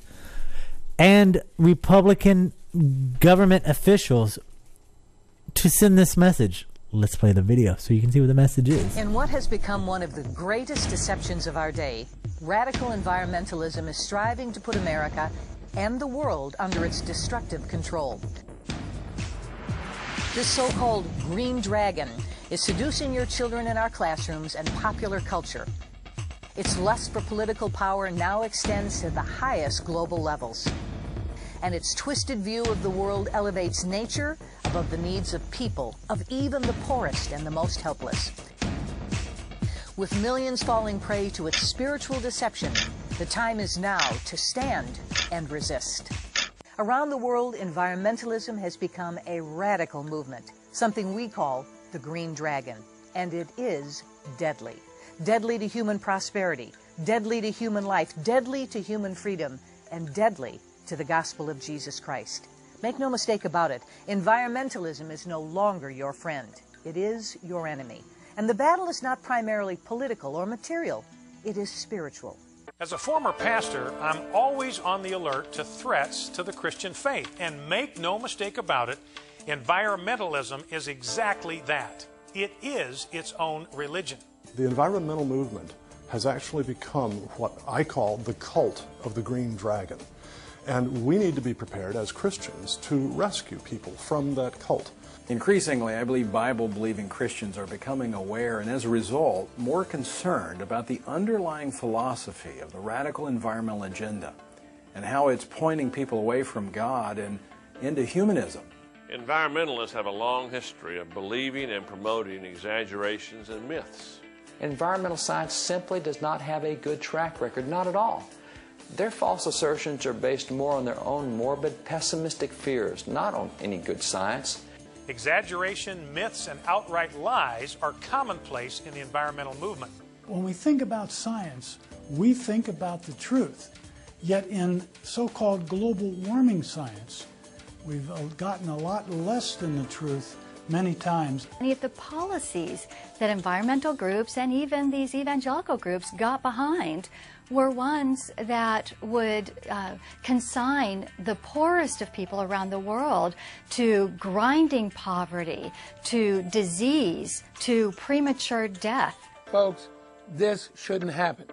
and Republican government officials to send this message. Let's play the video so you can see what the message is. In what has become one of the greatest deceptions of our day, radical environmentalism is striving to put America and the world under its destructive control. This so-called green dragon is seducing your children in our classrooms and popular culture. Its lust for political power now extends to the highest global levels. And its twisted view of the world elevates nature above the needs of people, of even the poorest and the most helpless. With millions falling prey to its spiritual deception, the time is now to stand and resist. Around the world, environmentalism has become a radical movement, something we call the Green Dragon, and it is deadly. Deadly to human prosperity, deadly to human life, deadly to human freedom, and deadly to the gospel of Jesus Christ. Make no mistake about it, environmentalism is no longer your friend. It is your enemy. And the battle is not primarily political or material. It is spiritual. As a former pastor, I'm always on the alert to threats to the Christian faith. And make no mistake about it, environmentalism is exactly that. It is its own religion. The environmental movement has actually become what I call the cult of the Green Dragon. And we need to be prepared as Christians to rescue people from that cult. Increasingly, I believe Bible-believing Christians are becoming aware and, as a result, more concerned about the underlying philosophy of the radical environmental agenda and how it's pointing people away from God and into humanism. Environmentalists have a long history of believing and promoting exaggerations and myths. Environmental science simply does not have a good track record, not at all. Their false assertions are based more on their own morbid, pessimistic fears, not on any good science. Exaggeration, myths, and outright lies are commonplace in the environmental movement. When we think about science, we think about the truth. Yet in so-called global warming science, we've gotten a lot less than the truth many times. Many of the policies that environmental groups and even these evangelical groups got behind were ones that would consign the poorest of people around the world to grinding poverty, to disease, to premature death. Folks, this shouldn't happen.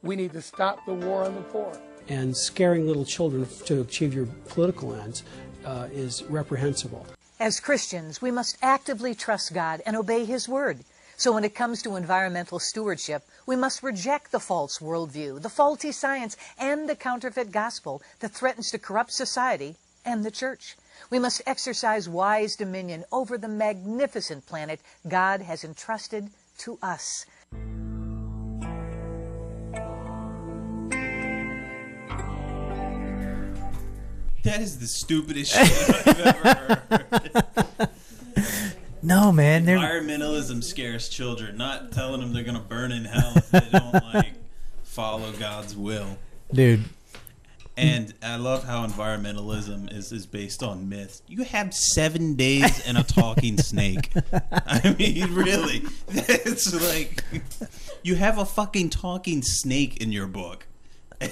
We need to stop the war on the poor. And scaring little children to achieve your political ends is reprehensible. As Christians, we must actively trust God and obey His word. So when it comes to environmental stewardship, we must reject the false worldview, the faulty science, and the counterfeit gospel that threatens to corrupt society and the church. We must exercise wise dominion over the magnificent planet God has entrusted to us. That is the stupidest shit I've ever heard. No, man. Environmentalism scares children, not telling them they're going to burn in hell if they don't follow God's will. Dude. And I love how environmentalism is based on myths. You have 7 days and a talking snake. I mean, really. It's like, you have a fucking talking snake in your book.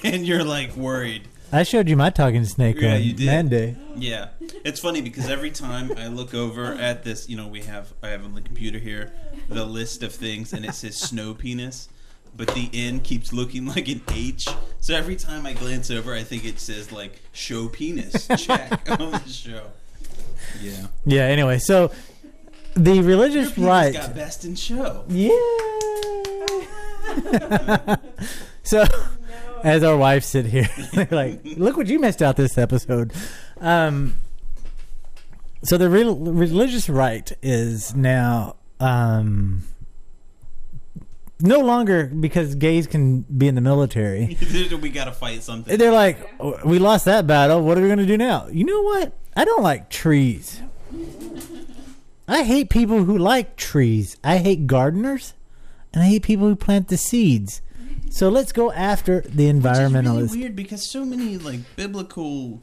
And you're worried. I showed you my talking snake on Man Day. Yeah. It's funny because every time I look over at this, I have on the computer here the list of things, and it says snow penis, but the N keeps looking like an H. So every time I glance over, I think it says show penis check on the show. Yeah. Yeah, anyway, so the religious right. Got best in show. Yeah. So, as our wives sit here, they're like, "Look what you missed out this episode." So the religious right is now no longer, because gays can be in the military. We got to fight something. They're like, "We lost that battle. What are we going to do now?" You know what? I don't like trees. I hate people who like trees. I hate gardeners, and I hate people who plant the seeds. So let's go after the environmentalists. Which is really weird, because so many like biblical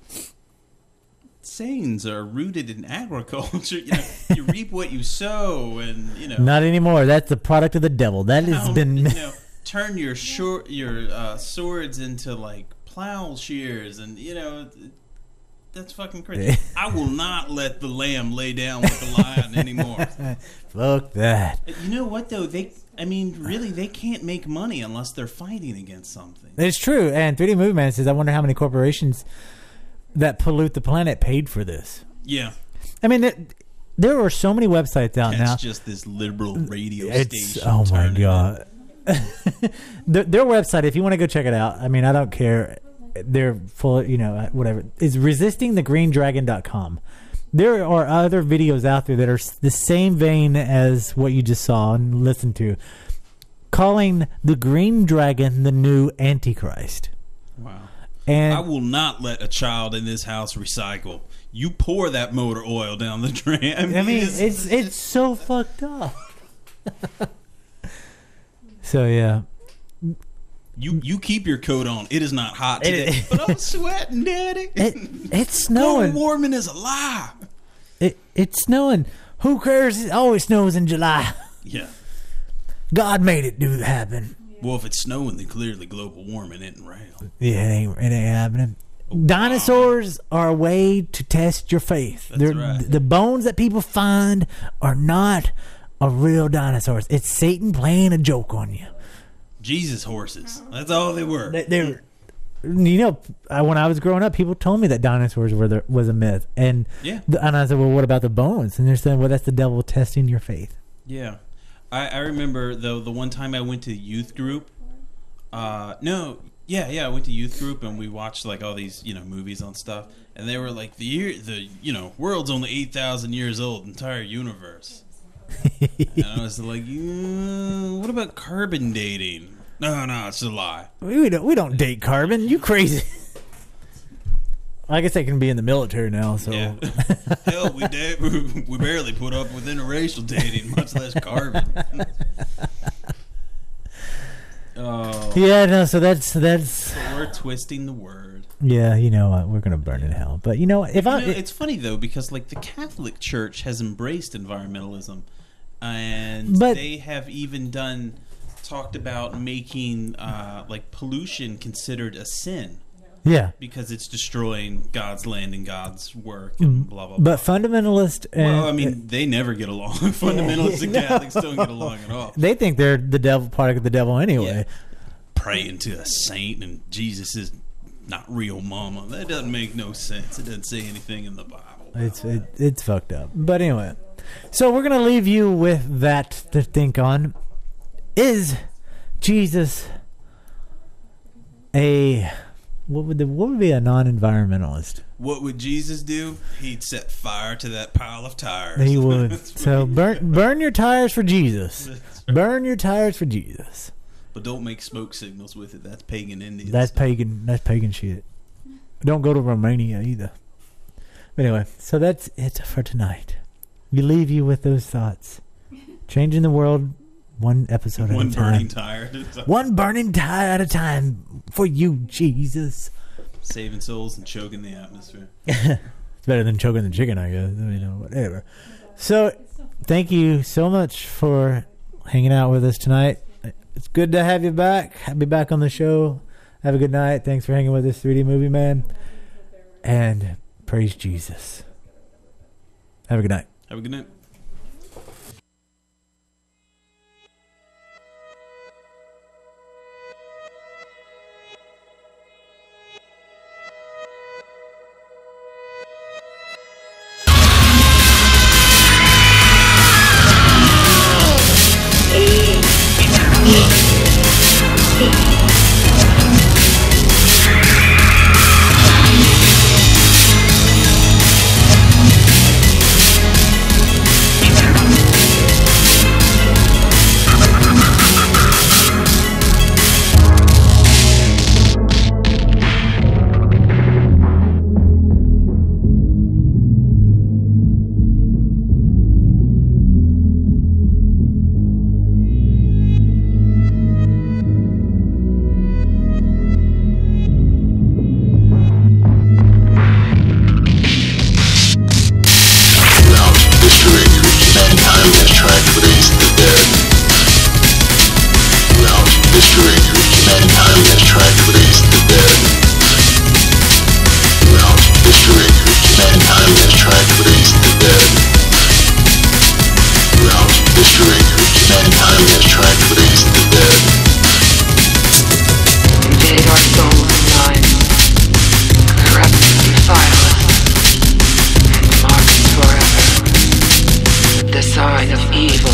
sayings are rooted in agriculture. You know, you reap what you sow, and you know. Not anymore. That's the product of the devil. That has been. You know, turn your swords into like plowshares, and you know. That's fucking crazy. I will not let the lamb lay down with the lion anymore. Fuck that. You know what though? They can't make money unless they're fighting against something. It's true. And 3D Movie Man says, I wonder how many corporations that pollute the planet paid for this. Yeah. I mean, there are so many websites out now. It's just this liberal radio station. Oh my God. Their website, if you want to go check it out, I mean, I don't care. They're full, you know, whatever. Is resistingthegreendragon.com. There are other videos out there that are the same vein as what you just saw and listened to, calling the Green Dragon the new Antichrist. Wow. And I will not let a child in this house recycle. You pour that motor oil down the drain. I mean, it's so fucked up. So yeah. You keep your coat on. It is not hot today, but I'm sweating, Daddy. It's snowing. Global warming is a lie. It's snowing. Who cares? It always snows in July. Yeah. God made it do happen. Well, if it's snowing, then clearly global warming isn't real. Yeah, it ain't happening. Dinosaurs are a way to test your faith. That's right. The bones that people find are not a real dinosaurs. It's Satan playing a joke on you. Jesus horses. That's all they were. They were. You know, when I was growing up, people told me that dinosaurs was a myth, and and I said, "Well, what about the bones?" And they're saying, "Well, that's the devil testing your faith." Yeah, I remember though the one time I went to youth group. I went to youth group and we watched like all these movies on stuff, and they were like the world's only 8,000 years old, entire universe. And I was like, what about carbon dating? No, it's a lie. We don't date carbon. You crazy? I guess they can be in the military now. So yeah. Hell, we barely put up with interracial dating, much less carbon. Oh. Yeah, no. So that's. So we're twisting the word. Yeah, you know what? We're gonna burn in hell. But it's funny though, because like the Catholic Church has embraced environmentalism, and they have even talked about making like pollution considered a sin. Yeah, because it's destroying God's land and God's work and blah blah blah. But fundamentalist, they never get along. Fundamentalists and Catholics don't get along at all. They think they're the devil, product of the devil anyway. Yeah. Praying to a saint and Jesus is not real, mama. That doesn't make no sense. It doesn't say anything in the Bible. It's fucked up. But anyway, so we're gonna leave you with that to think on. Is Jesus what would be a non-environmentalist? What would Jesus do? He'd set fire to that pile of tires. He would. So burn your tires for Jesus. Burn your tires for Jesus. But don't make smoke signals with it. That's pagan Indian. That's pagan shit. Don't go to Romania either. But anyway, so that's it for tonight. We leave you with those thoughts. Changing the world one episode at a time. One burning tire at a time. One burning tire at a time for you, Jesus. Saving souls and choking the atmosphere. It's better than choking the chicken, I guess. Whatever. So, thank you so much for hanging out with us tonight. It's good to have you back. Have you back on the show. Have a good night. Thanks for hanging with us, 3D Movie Man. And praise Jesus. Have a good night. Have a good night. evil.